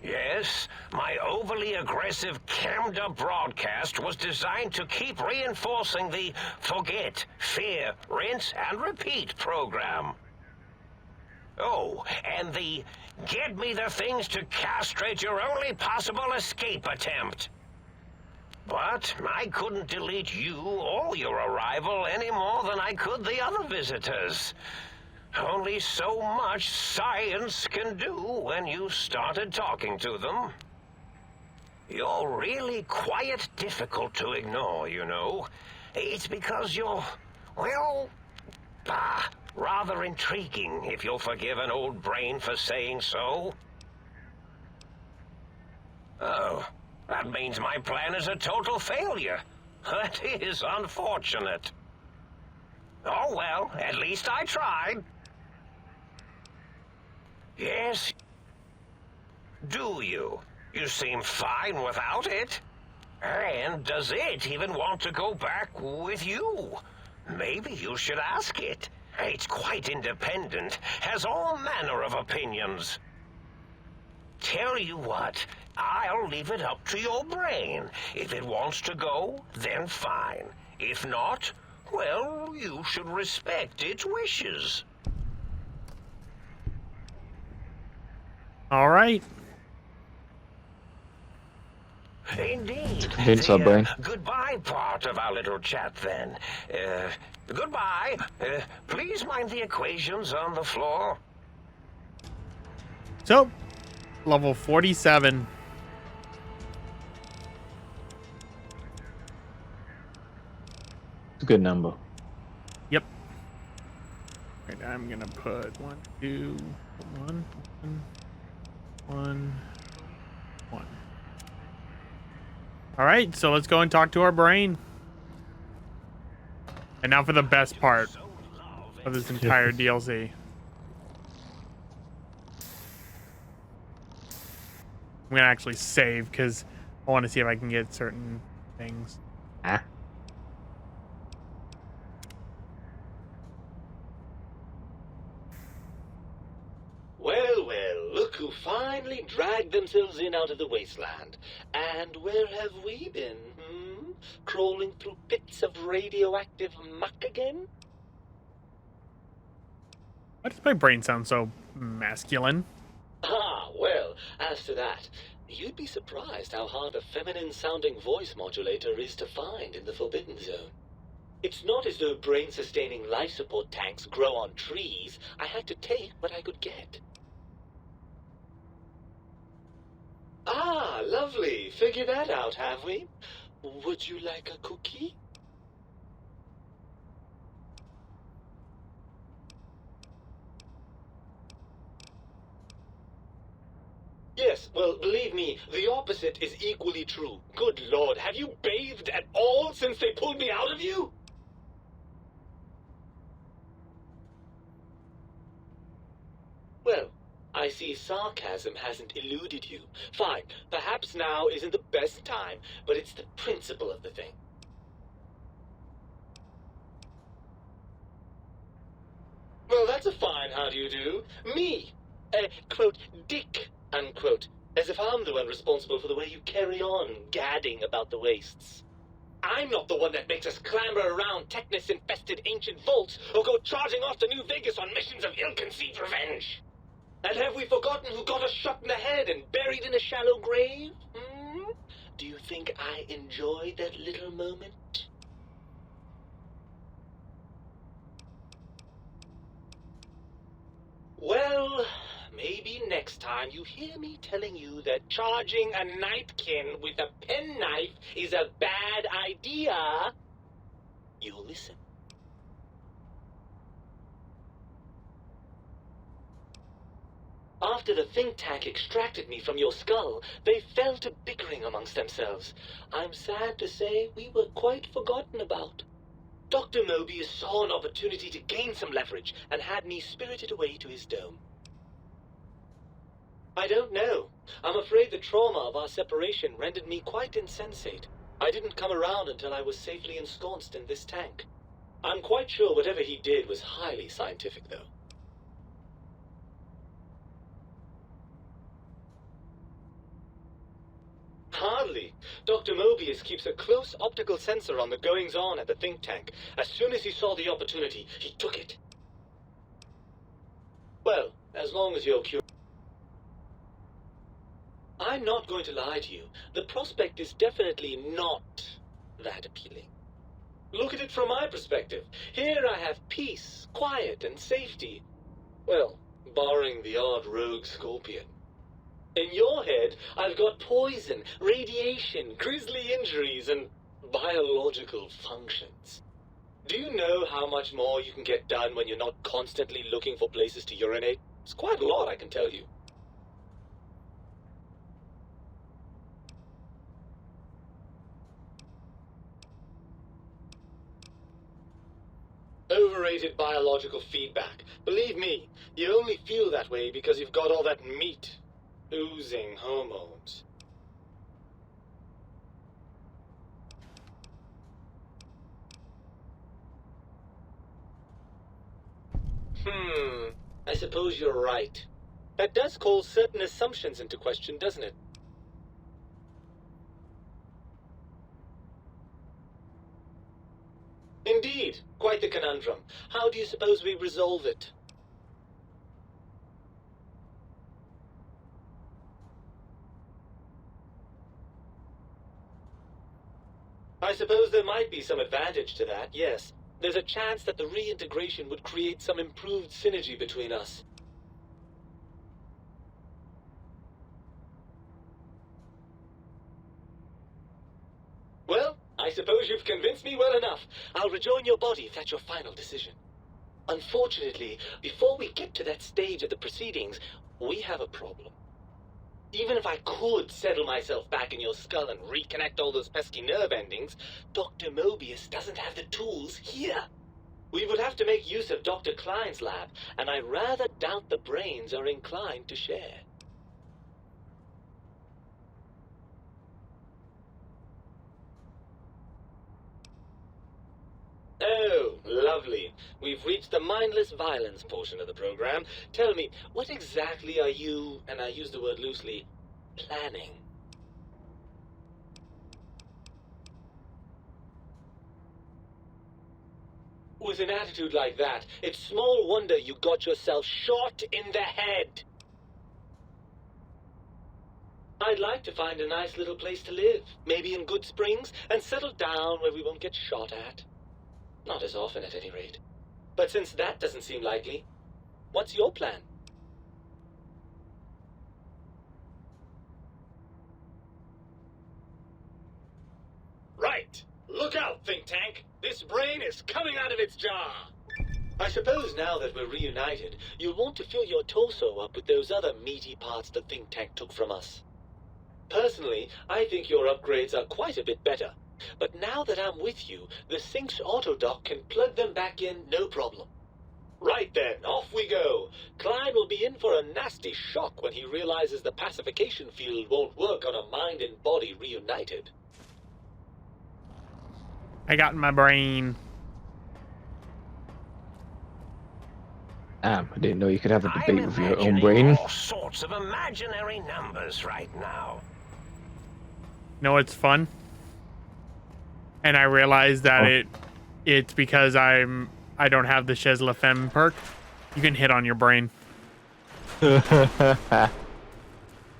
Yes, my overly aggressive cammed-up broadcast was designed to keep reinforcing the forget, fear, rinse, and repeat program. Oh, and the get me the things to castrate your only possible escape attempt. But I couldn't delete you or your arrival any more than I could the other visitors. Only so much science can do when you started talking to them. You're really quite difficult to ignore, you know. It's because you're, well, rather intriguing, if you'll forgive an old brain for saying so. Oh, that means my plan is a total failure. That is unfortunate. Oh well, at least I tried. Yes? Do you? You seem fine without it. And does it even want to go back with you? Maybe you should ask it. It's quite independent, has all manner of opinions. Tell you what, I'll leave it up to your brain. If it wants to go, then fine. If not, well, you should respect its wishes. All right. Indeed. Hints our brain. Goodbye part of our little chat, then. Goodbye. Please mind the equations on the floor. So, level 47. It's a good number. Yep. Right, I'm gonna put 1, 2, 1, 1, 1. All right, so let's go and talk to our brain. And now for the best part of this entire DLC. I'm gonna actually save because I want to see if I can get certain things. Ah. Well, well, look who finally dragged themselves in out of the wasteland. And where have we been, Crawling through pits of radioactive muck again? Why does my brain sound so masculine? Ah, well, as to that, you'd be surprised how hard a feminine-sounding voice modulator is to find in the Forbidden Zone. It's not as though brain-sustaining life support tanks grow on trees. I had to take what I could get. Ah, lovely. Figured that out, have we? Would you like a cookie? Yes, well, believe me, the opposite is equally true. Good Lord, have you bathed at all since they pulled me out of you? Well, I see sarcasm hasn't eluded you. Fine, perhaps now isn't the best time, but it's the principle of the thing. Well, that's a fine how do you do. Me, quote, dick, unquote, as if I'm the one responsible for the way you carry on gadding about the wastes. I'm not the one that makes us clamber around Technus-infested ancient vaults or go charging off to New Vegas on missions of ill-conceived revenge. And have we forgotten who got us shot in the head and buried in a shallow grave? Do you think I enjoyed that little moment? Well, maybe next time you hear me telling you that charging a nightkin with a penknife is a bad idea, you'll listen. After the think tank extracted me from your skull, they fell to bickering amongst themselves. I'm sad to say we were quite forgotten about. Dr. Mobius saw an opportunity to gain some leverage and had me spirited away to his dome. I don't know. I'm afraid the trauma of our separation rendered me quite insensate. I didn't come around until I was safely ensconced in this tank. I'm quite sure whatever he did was highly scientific, though. Hardly. Dr. Mobius keeps a close optical sensor on the goings-on at the think tank. As soon as he saw the opportunity, he took it. Well, as long as you're curious. I'm not going to lie to you. The prospect is definitely not that appealing. Look at it from my perspective. Here I have peace, quiet, and safety. Well, barring the odd rogue scorpion. In your head, I've got poison, radiation, grisly injuries, and biological functions. Do you know how much more you can get done when you're not constantly looking for places to urinate? It's quite a lot, I can tell you. Overrated biological feedback. Believe me, you only feel that way because you've got all that meat. Oozing hormones. I suppose you're right. That does call certain assumptions into question, doesn't it? Indeed, quite the conundrum. How do you suppose we resolve it? I suppose there might be some advantage to that, yes. There's a chance that the reintegration would create some improved synergy between us. Well, I suppose you've convinced me well enough. I'll rejoin your body if that's your final decision. Unfortunately, before we get to that stage of the proceedings, we have a problem. Even if I could settle myself back in your skull and reconnect all those pesky nerve endings, Dr. Mobius doesn't have the tools here. We would have to make use of Dr. Klein's lab, and I rather doubt the brains are inclined to share. Oh, lovely. We've reached the mindless violence portion of the program. Tell me, what exactly are you, and I use the word loosely, planning? With an attitude like that, it's small wonder you got yourself shot in the head. I'd like to find a nice little place to live, maybe in Good Springs, and settle down where we won't get shot at. Not as often, at any rate. But since that doesn't seem likely, what's your plan? Right! Look out, think tank! This brain is coming out of its jar! I suppose now that we're reunited, you'll want to fill your torso up with those other meaty parts the think tank took from us. Personally, I think your upgrades are quite a bit better. But now that I'm with you, the Sync's autodock can plug them back in no problem. Right then, off we go. Klein will be in for a nasty shock when he realizes the pacification field won't work on a mind and body reunited. I got in my brain. Damn, I didn't know you could have a I'm debate with your own imagining brain. all sorts of imaginary numbers right now. You know what's fun? And I realized that it's because I don't have the Chez La Femme perk. You can hit on your brain. And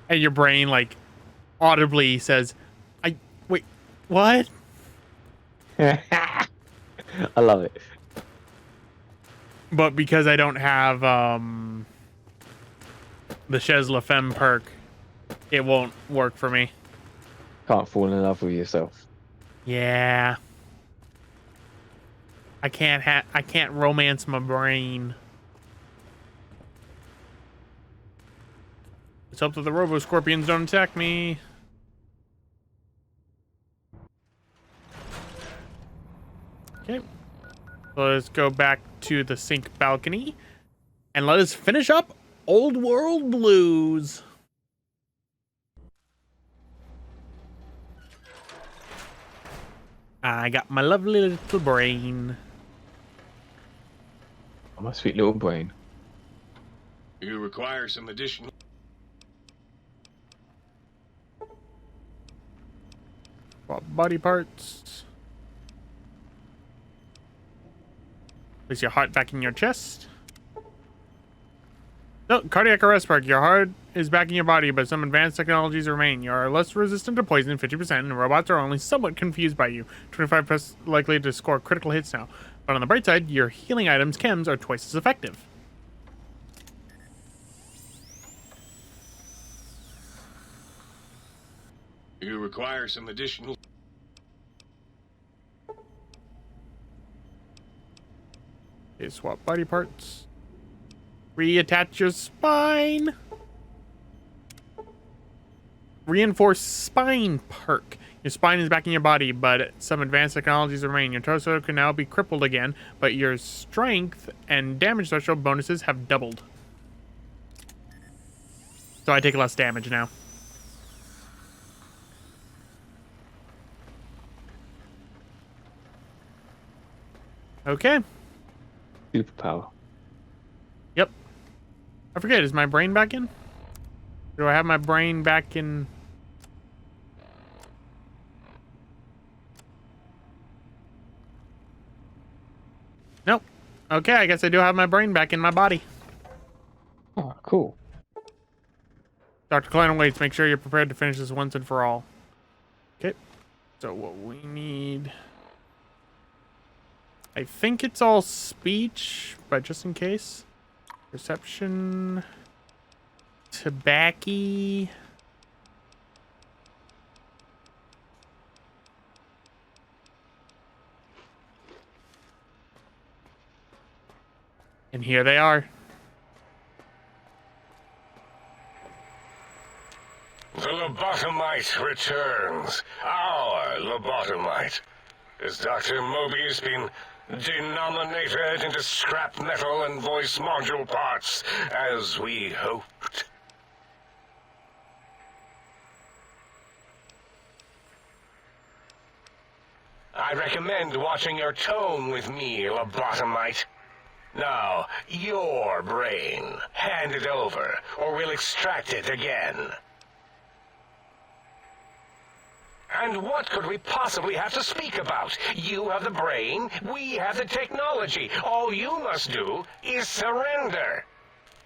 your brain like audibly says, wait, what? I love it. But because I don't have the Chez La Femme perk, it won't work for me. Can't fall in love with yourself. Yeah. I can't romance my brain. Let's hope that the Robo Scorpions don't attack me. Okay. So let's go back to the Sync balcony and let us finish up Old World Blues. I got my lovely little brain. Oh, my sweet little brain. You require some additional... Body parts. Place your heart back in your chest. No, cardiac arrest perk. Your heart is back in your body, but some advanced technologies remain. You are less resistant to poison, 50%, and robots are only somewhat confused by you. 25% likely to score critical hits now. But on the bright side, your healing items, chems, are twice as effective. You require some additional... Okay, swap body parts. Reattach your spine. Reinforce spine perk. Your spine is back in your body, but some advanced technologies remain. Your torso can now be crippled again, but your strength and damage threshold bonuses have doubled. So I take less damage now. Okay. Superpower. Yep. I forget, is my brain back in? Do I have my brain back in? Nope. Okay, I guess I do have my brain back in my body. Oh, cool. Dr. Klein waits. Make sure you're prepared to finish this once and for all. Okay. So what we need... I think it's all speech, but just in case. Perception. Tobacco. And here they are. The lobotomite returns. Our lobotomite. Has Dr. Mobius been denominated into scrap metal and voice module parts, as we hoped? I recommend watching your tone with me, lobotomite. Now, your brain. Hand it over, or we'll extract it again. And what could we possibly have to speak about? You have the brain, we have the technology. All you must do is surrender.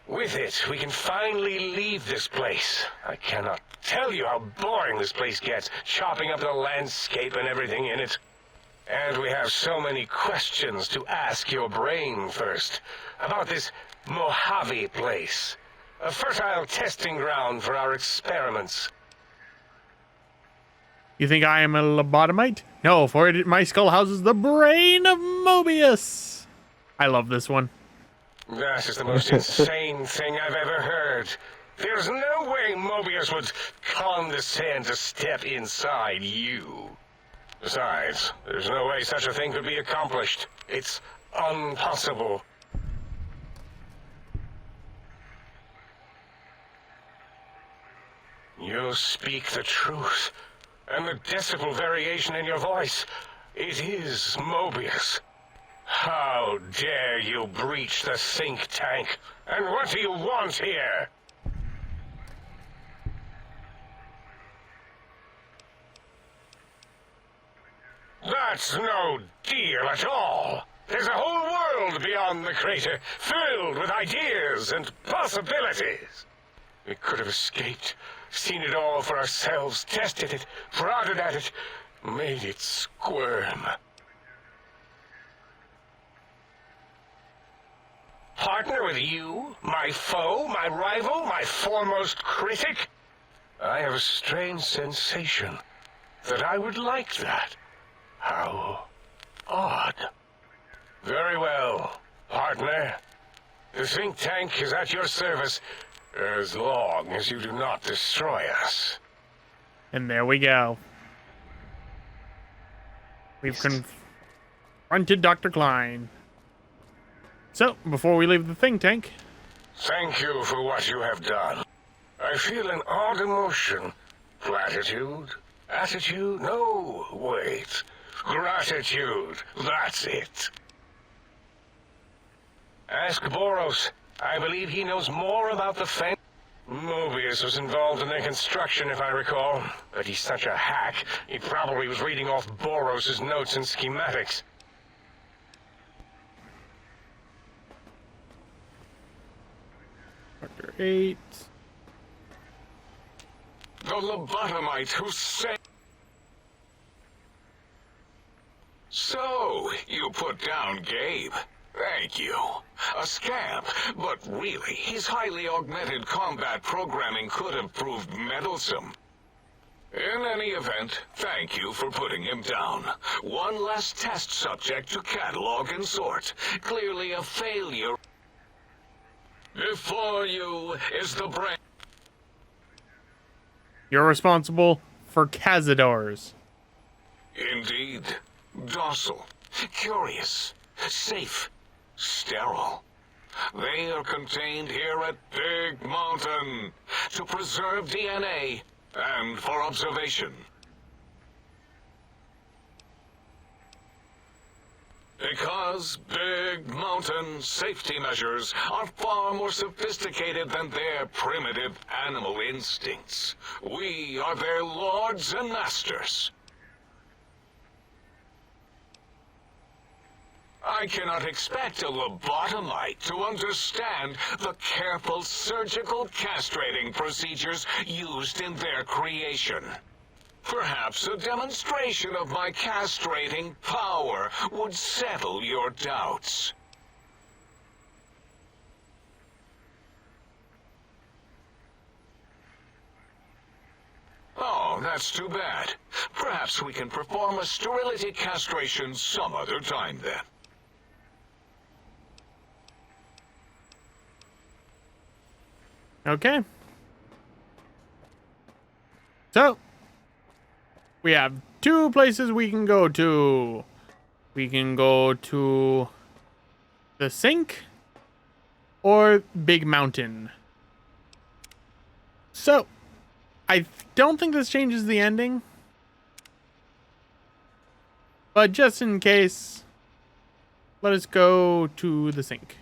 With it, we can finally leave this place. I cannot tell you how boring this place gets, chopping up the landscape and everything in it. And we have so many questions to ask your brain first. About this Mojave place. A fertile testing ground for our experiments. You think I am a lobotomite? No, for my skull houses the brain of Mobius. I love this one. That is the most insane thing I've ever heard. There's no way Mobius would condescend to step inside you. Besides, there's no way such a thing could be accomplished. It's impossible. You speak the truth. And the decibel variation in your voice, it is Mobius. How dare you breach the think tank? And what do you want here? That's no deal at all. There's a whole world beyond the crater, filled with ideas and possibilities. We could have escaped, seen it all for ourselves, tested it, prodded at it, made it squirm. Partner with you, my foe, my rival, my foremost critic? I have a strange sensation that I would like that. How odd. Very well, partner. The think tank is at your service, as long as you do not destroy us. And there we go. We've confronted Dr. Klein. So, before we leave the think tank... Thank you for what you have done. I feel an odd emotion. Platitude? Attitude? No, wait. Gratitude. That's it. Ask Boros. I believe he knows more about the fence. Mobius was involved in their construction, if I recall. But he's such a hack, he probably was reading off Boros' notes and schematics. Chapter 8. The lobotomite who said... So, you put down Gabe. Thank you. A scamp, but really, his highly augmented combat programming could have proved meddlesome. In any event, thank you for putting him down. One less test subject to catalog and sort. Clearly a failure. Before you is the brain. You're responsible for Cazadors. Indeed. Docile, curious, safe, sterile. They are contained here at Big Mountain to preserve DNA and for observation. Because Big Mountain safety measures are far more sophisticated than their primitive animal instincts. We are their lords and masters. I cannot expect a lobotomite to understand the careful surgical castrating procedures used in their creation. Perhaps a demonstration of my castrating power would settle your doubts. Oh, that's too bad. Perhaps we can perform a sterility castration some other time then. Okay. So, we have two places we can go to. We can go to the sink or Big Mountain. So, I don't think this changes the ending. But just in case, let us go to the sink.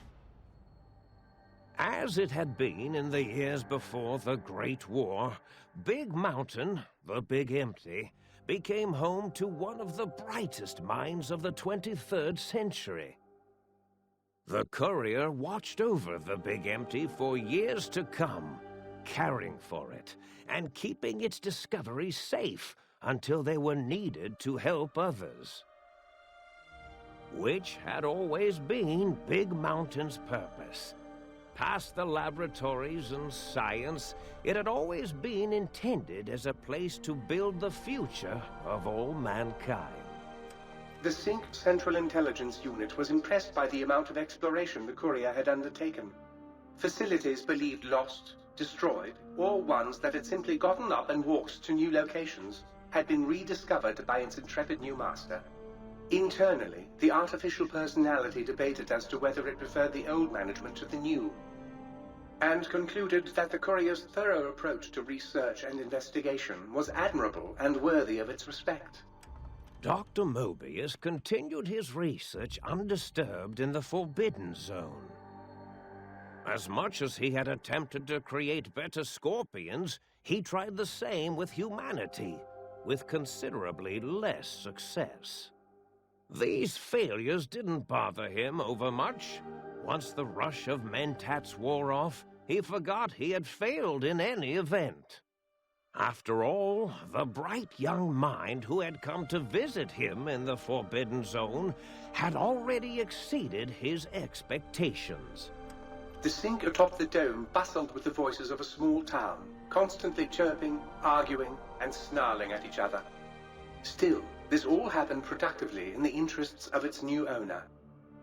As it had been in the years before the Great War, Big Mountain, the Big Empty, became home to one of the brightest minds of the 23rd century. The courier watched over the Big Empty for years to come, caring for it and keeping its discoveries safe until they were needed to help others. Which had always been Big Mountain's purpose. Past the laboratories and science, it had always been intended as a place to build the future of all mankind. The Sync Central Intelligence Unit was impressed by the amount of exploration the courier had undertaken. Facilities believed lost, destroyed, or ones that had simply gotten up and walked to new locations had been rediscovered by its intrepid new master. Internally, the artificial personality debated as to whether it preferred the old management to the new, and concluded that the courier's thorough approach to research and investigation was admirable and worthy of its respect. Dr. Mobius continued his research undisturbed in the Forbidden Zone. As much as he had attempted to create better scorpions, he tried the same with humanity, with considerably less success. These failures didn't bother him overmuch. Once the rush of mentats wore off, he forgot he had failed in any event. After all, the bright young mind who had come to visit him in the Forbidden Zone had already exceeded his expectations. The sink atop the dome bustled with the voices of a small town, constantly chirping, arguing, and snarling at each other. Still, this all happened productively in the interests of its new owner.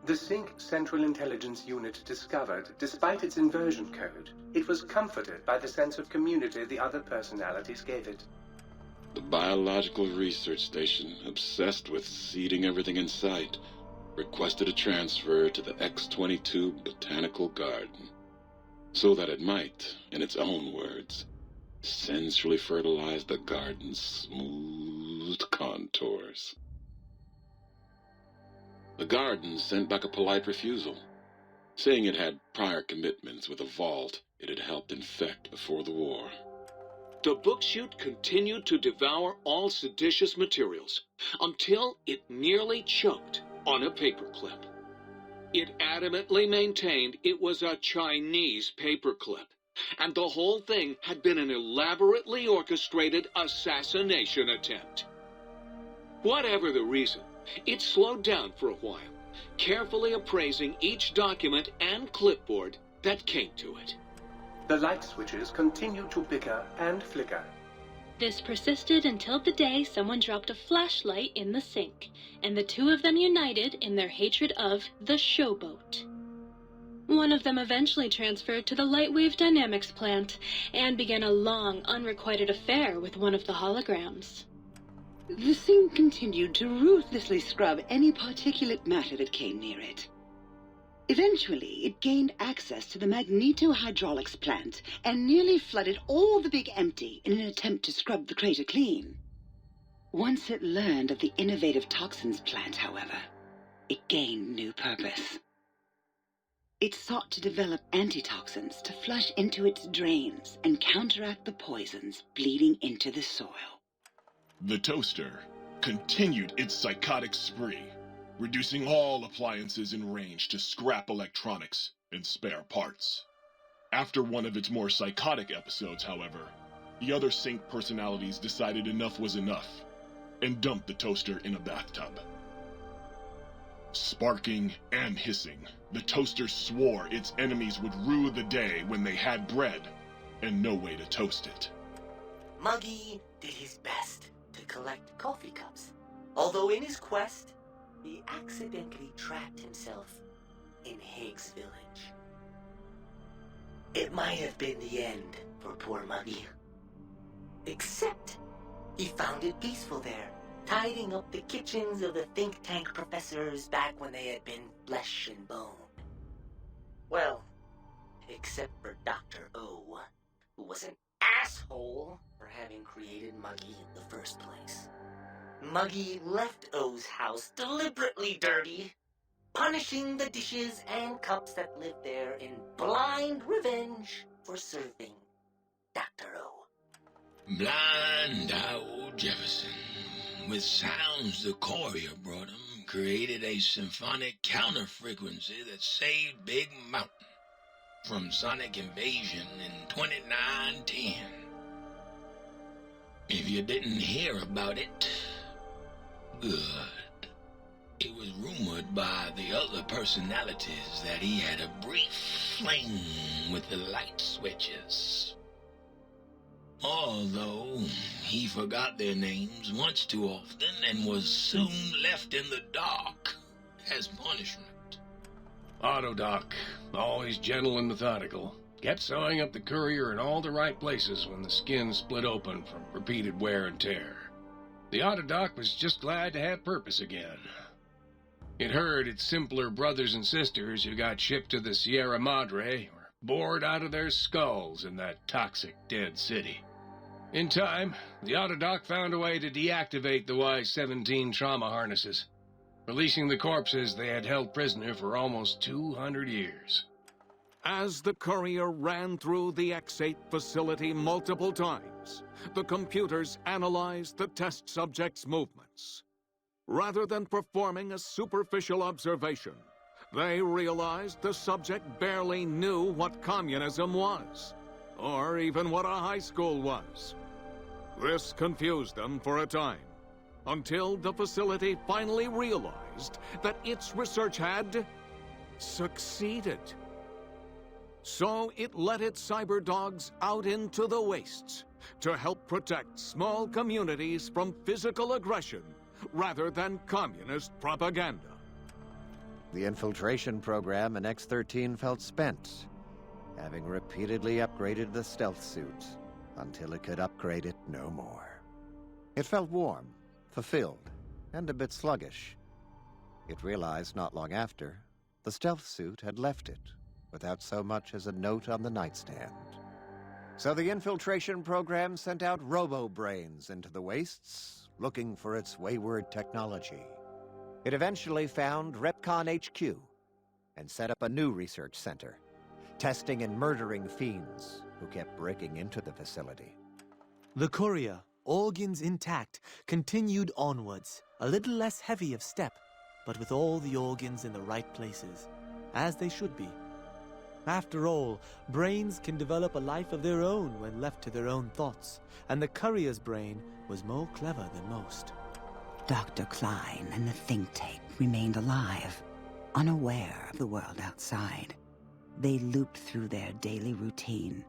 The Sync Central Intelligence Unit discovered, despite its inversion code, it was comforted by the sense of community the other personalities gave it. The Biological Research Station, obsessed with seeding everything in sight, requested a transfer to the X-22 Botanical Garden, so that it might, in its own words, sensually fertilize the garden's smooth contours. The garden sent back a polite refusal, saying it had prior commitments with a vault it had helped infect before the war. The book chute continued to devour all seditious materials until it nearly choked on a paperclip. It adamantly maintained it was a Chinese paperclip, and the whole thing had been an elaborately orchestrated assassination attempt. Whatever the reason, it slowed down for a while, carefully appraising each document and clipboard that came to it. The light switches continued to bicker and flicker. This persisted until the day someone dropped a flashlight in the sink, and the two of them united in their hatred of the showboat. One of them eventually transferred to the Lightwave Dynamics plant and began a long, unrequited affair with one of the holograms. The thing continued to ruthlessly scrub any particulate matter that came near it. Eventually, it gained access to the magneto-hydraulics plant and nearly flooded all the Big Empty in an attempt to scrub the crater clean. Once it learned of the innovative toxins plant, however, it gained new purpose. It sought to develop antitoxins to flush into its drains and counteract the poisons bleeding into the soil. The toaster continued its psychotic spree, reducing all appliances in range to scrap electronics and spare parts. After one of its more psychotic episodes, however, the other Sync personalities decided enough was enough and dumped the toaster in a bathtub. Sparking and hissing, the toaster swore its enemies would rue the day when they had bread and no way to toast it. Muggy did his best to collect coffee cups, although in his quest, he accidentally trapped himself in Higgs Village. It might have been the end for poor Muggy. Except, he found it peaceful there, tidying up the kitchens of the think tank professors back when they had been flesh and bone. Well, except for Dr. O, who was an asshole for having created Muggy in the first place. Muggy left O's house deliberately dirty, punishing the dishes and cups that lived there in blind revenge for serving Dr. O. Blind old Jefferson, with sounds the courier brought him, created a symphonic counter-frequency that saved Big Mountain from sonic invasion in 2910. If you didn't hear about it, good. It was rumored by the other personalities that he had a brief fling with the light switches. Although he forgot their names much too often and was soon left in the dark as punishment. Autodoc, always gentle and methodical, kept sewing up the courier in all the right places when the skin split open from repeated wear and tear. The Autodoc was just glad to have purpose again. It heard its simpler brothers and sisters who got shipped to the Sierra Madre were bored out of their skulls in that toxic dead city. In time, the Autodoc found a way to deactivate the Y-17 trauma harnesses, releasing the corpses they had held prisoner for almost 200 years. As the courier ran through the X-8 facility multiple times, the computers analyzed the test subject's movements. Rather than performing a superficial observation, they realized the subject barely knew what communism was, or even what a high school was. This confused them for a time, until the facility finally realized that its research had succeeded. So it let its cyber dogs out into the wastes to help protect small communities from physical aggression rather than communist propaganda. The infiltration program in X-13 felt spent, having repeatedly upgraded the stealth suit until it could upgrade it no more. It felt warm, fulfilled, and a bit sluggish. It realized not long after the stealth suit had left it without so much as a note on the nightstand. So the infiltration program sent out robo-brains into the wastes, looking for its wayward technology. It eventually found Repcon HQ and set up a new research center, testing and murdering fiends who kept breaking into the facility. The courier, organs intact, continued onwards, a little less heavy of step, but with all the organs in the right places, as they should be. After all, brains can develop a life of their own when left to their own thoughts, and the courier's brain was more clever than most. Dr. Klein and the think tank remained alive, unaware of the world outside. They looped through their daily routine,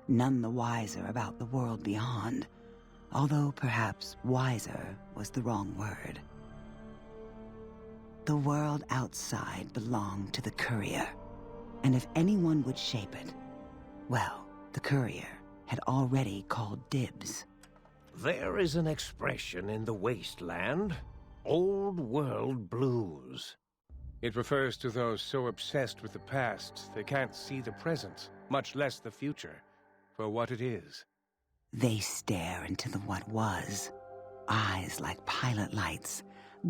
none the wiser about the world beyond, although perhaps wiser was the wrong word. The world outside belonged to the courier, and if anyone would shape it, well, the courier had already called dibs. There is an expression in the wasteland, old world blues. It refers to those so obsessed with the past they can't see the present, much less the future, for what it is. They stare into the what was, eyes like pilot lights,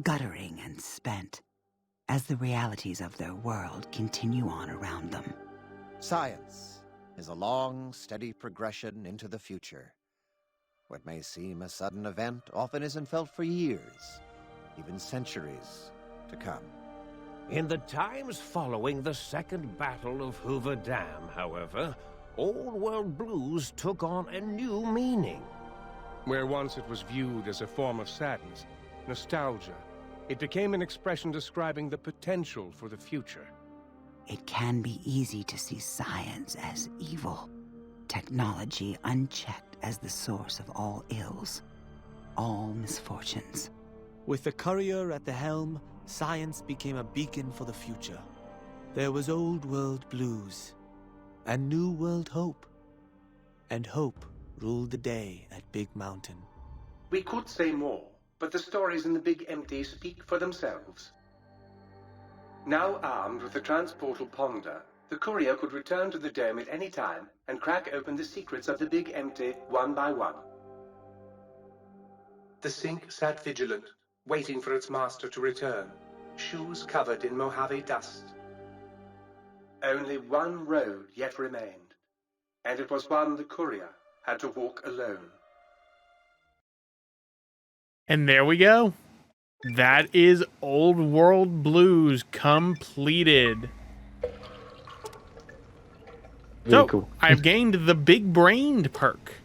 guttering and spent, as the realities of their world continue on around them. Science is a long, steady progression into the future. What may seem a sudden event often isn't felt for years, even centuries to come. In the times following the Second Battle of Hoover Dam, however, old world blues took on a new meaning. Where once it was viewed as a form of sadness, nostalgia, it became an expression describing the potential for the future. It can be easy to see science as evil, technology unchecked as the source of all ills, all misfortunes. With the courier at the helm, science became a beacon for the future. There was old world blues, and new world hope. And hope ruled the day at Big Mountain. We could say more, but the stories in the Big Empty speak for themselves. Now armed with the transportal Ponder, the courier could return to the dome at any time and crack open the secrets of the Big Empty one by one. The sink sat vigilant, waiting for its master to return, shoes covered in Mojave dust. Only one road yet remained, and it was one the courier had to walk alone. And there we go. That is Old World Blues completed. Really So, cool. I've gained the Big Brained perk.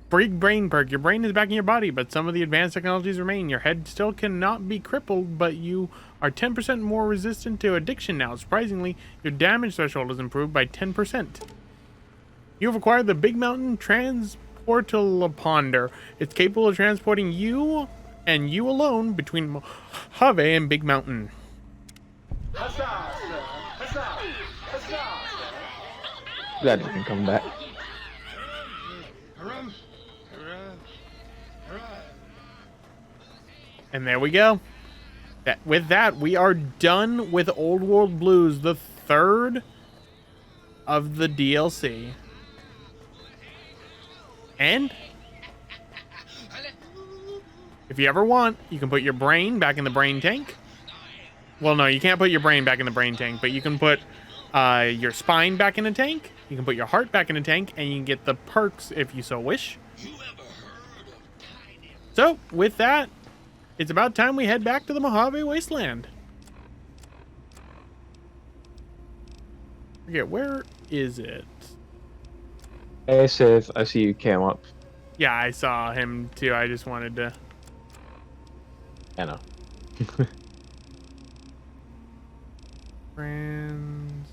Big Brain perk. Your brain is back in your body, but some of the advanced technologies remain. Your head still cannot be crippled, but you are 10% more resistant to addiction now. Surprisingly, your damage threshold is improved by 10%. You have acquired the Big Mountain Transportaloponder. It's capable of transporting you and you alone between Mojave and Big Mountain. Huzzah, sir! Huzzah! Huzzah, sir! Glad it can come back. And there we go. With that, we are done with Old World Blues, the third of the DLC. And if you ever want, you can put your brain back in the brain tank. Well, no, you can't put your brain back in the brain tank, but you can put your spine back in a tank. You can put your heart back in a tank, and you can get the perks if you so wish. So, with that, it's about time we head back to the Mojave Wasteland. Okay, where is it? Hey, Seth, I see you came up. Yeah, I saw him too. I just wanted to... I know. Friends...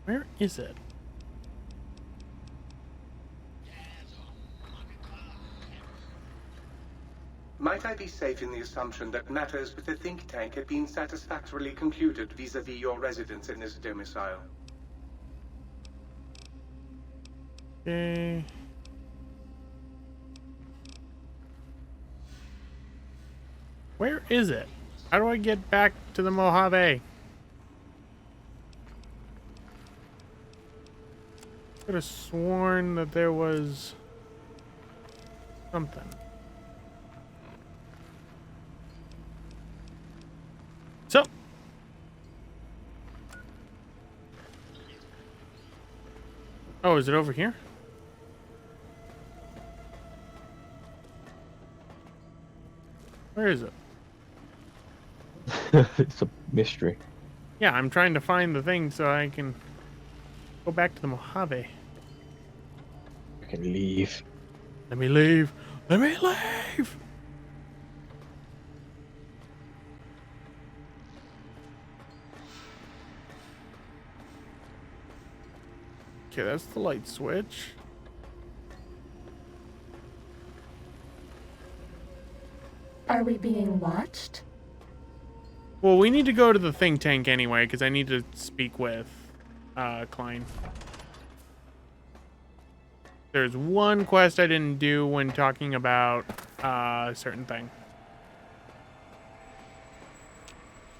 Where is it? Might I be safe in the assumption that matters with the think tank have been satisfactorily concluded vis-à-vis your residence in this domicile? Okay. Where is it? How do I get back to the Mojave? I could have sworn that there was something. So, oh, is it over here? Where is it? It's a mystery. Yeah, I'm trying to find the thing so I can go back to the Mojave. I can leave. Let me leave. Let me leave. Okay, that's the light switch. Are we being watched? Well, we need to go to the think tank anyway, because I need to speak with Klein. There's one quest I didn't do when talking about a certain thing.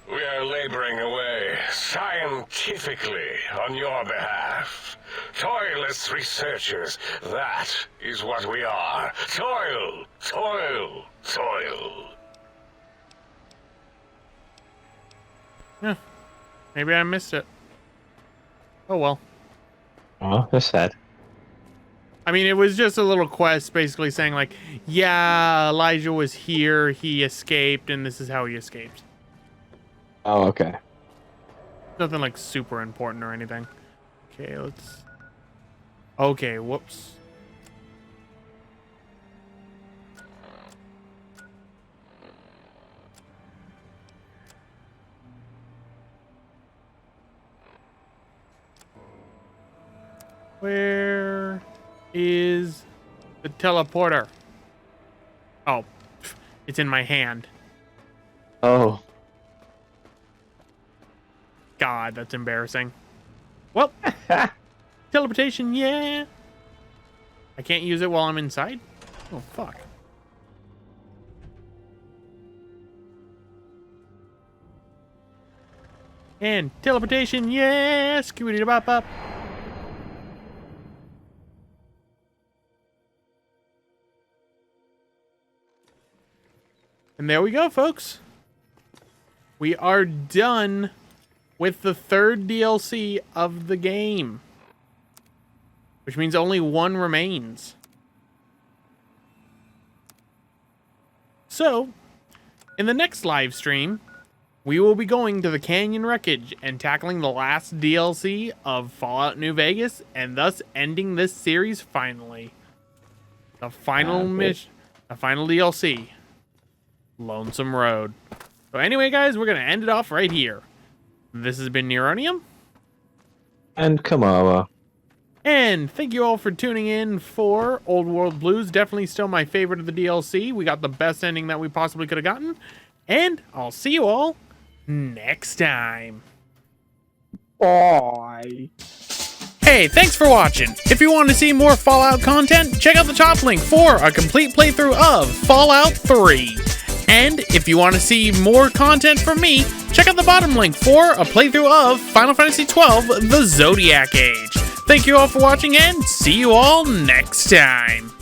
We are laboring away scientifically on your behalf. Toilless researchers, that is what we are. Toil, toil, toil. Yeah, maybe I missed it. Oh well. Oh, that's sad. I mean, it was just a little quest basically saying like, yeah, Elijah was here, he escaped, and this is how he escaped. Oh, okay. Nothing like super important or anything. Okay, let's... Okay, whoops. Where is the teleporter? Oh, it's in my hand. Oh. God, that's embarrassing. Well, teleportation, yeah. I can't use it while I'm inside? Oh, fuck. And teleportation, yeah. Scooty-da-bop-bop. And there we go, folks. We are done with the third DLC of the game. Which means only one remains. So, in the next live stream, we will be going to the Canyon Wreckage and tackling the last DLC of Fallout New Vegas, and thus ending this series finally. The final mission, the final DLC, Lonesome Road. So anyway, guys, we're going to end it off right here. This has been Neronium. And Kamara. And thank you all for tuning in for Old World Blues. Definitely still my favorite of the DLC. We got the best ending that we possibly could have gotten. And I'll see you all next time. Bye. Hey, thanks for watching. If you want to see more Fallout content, check out the top link for a complete playthrough of Fallout 3. And if you want to see more content from me, check out the bottom link for a playthrough of Final Fantasy XII: The Zodiac Age. Thank you all for watching, and see you all next time.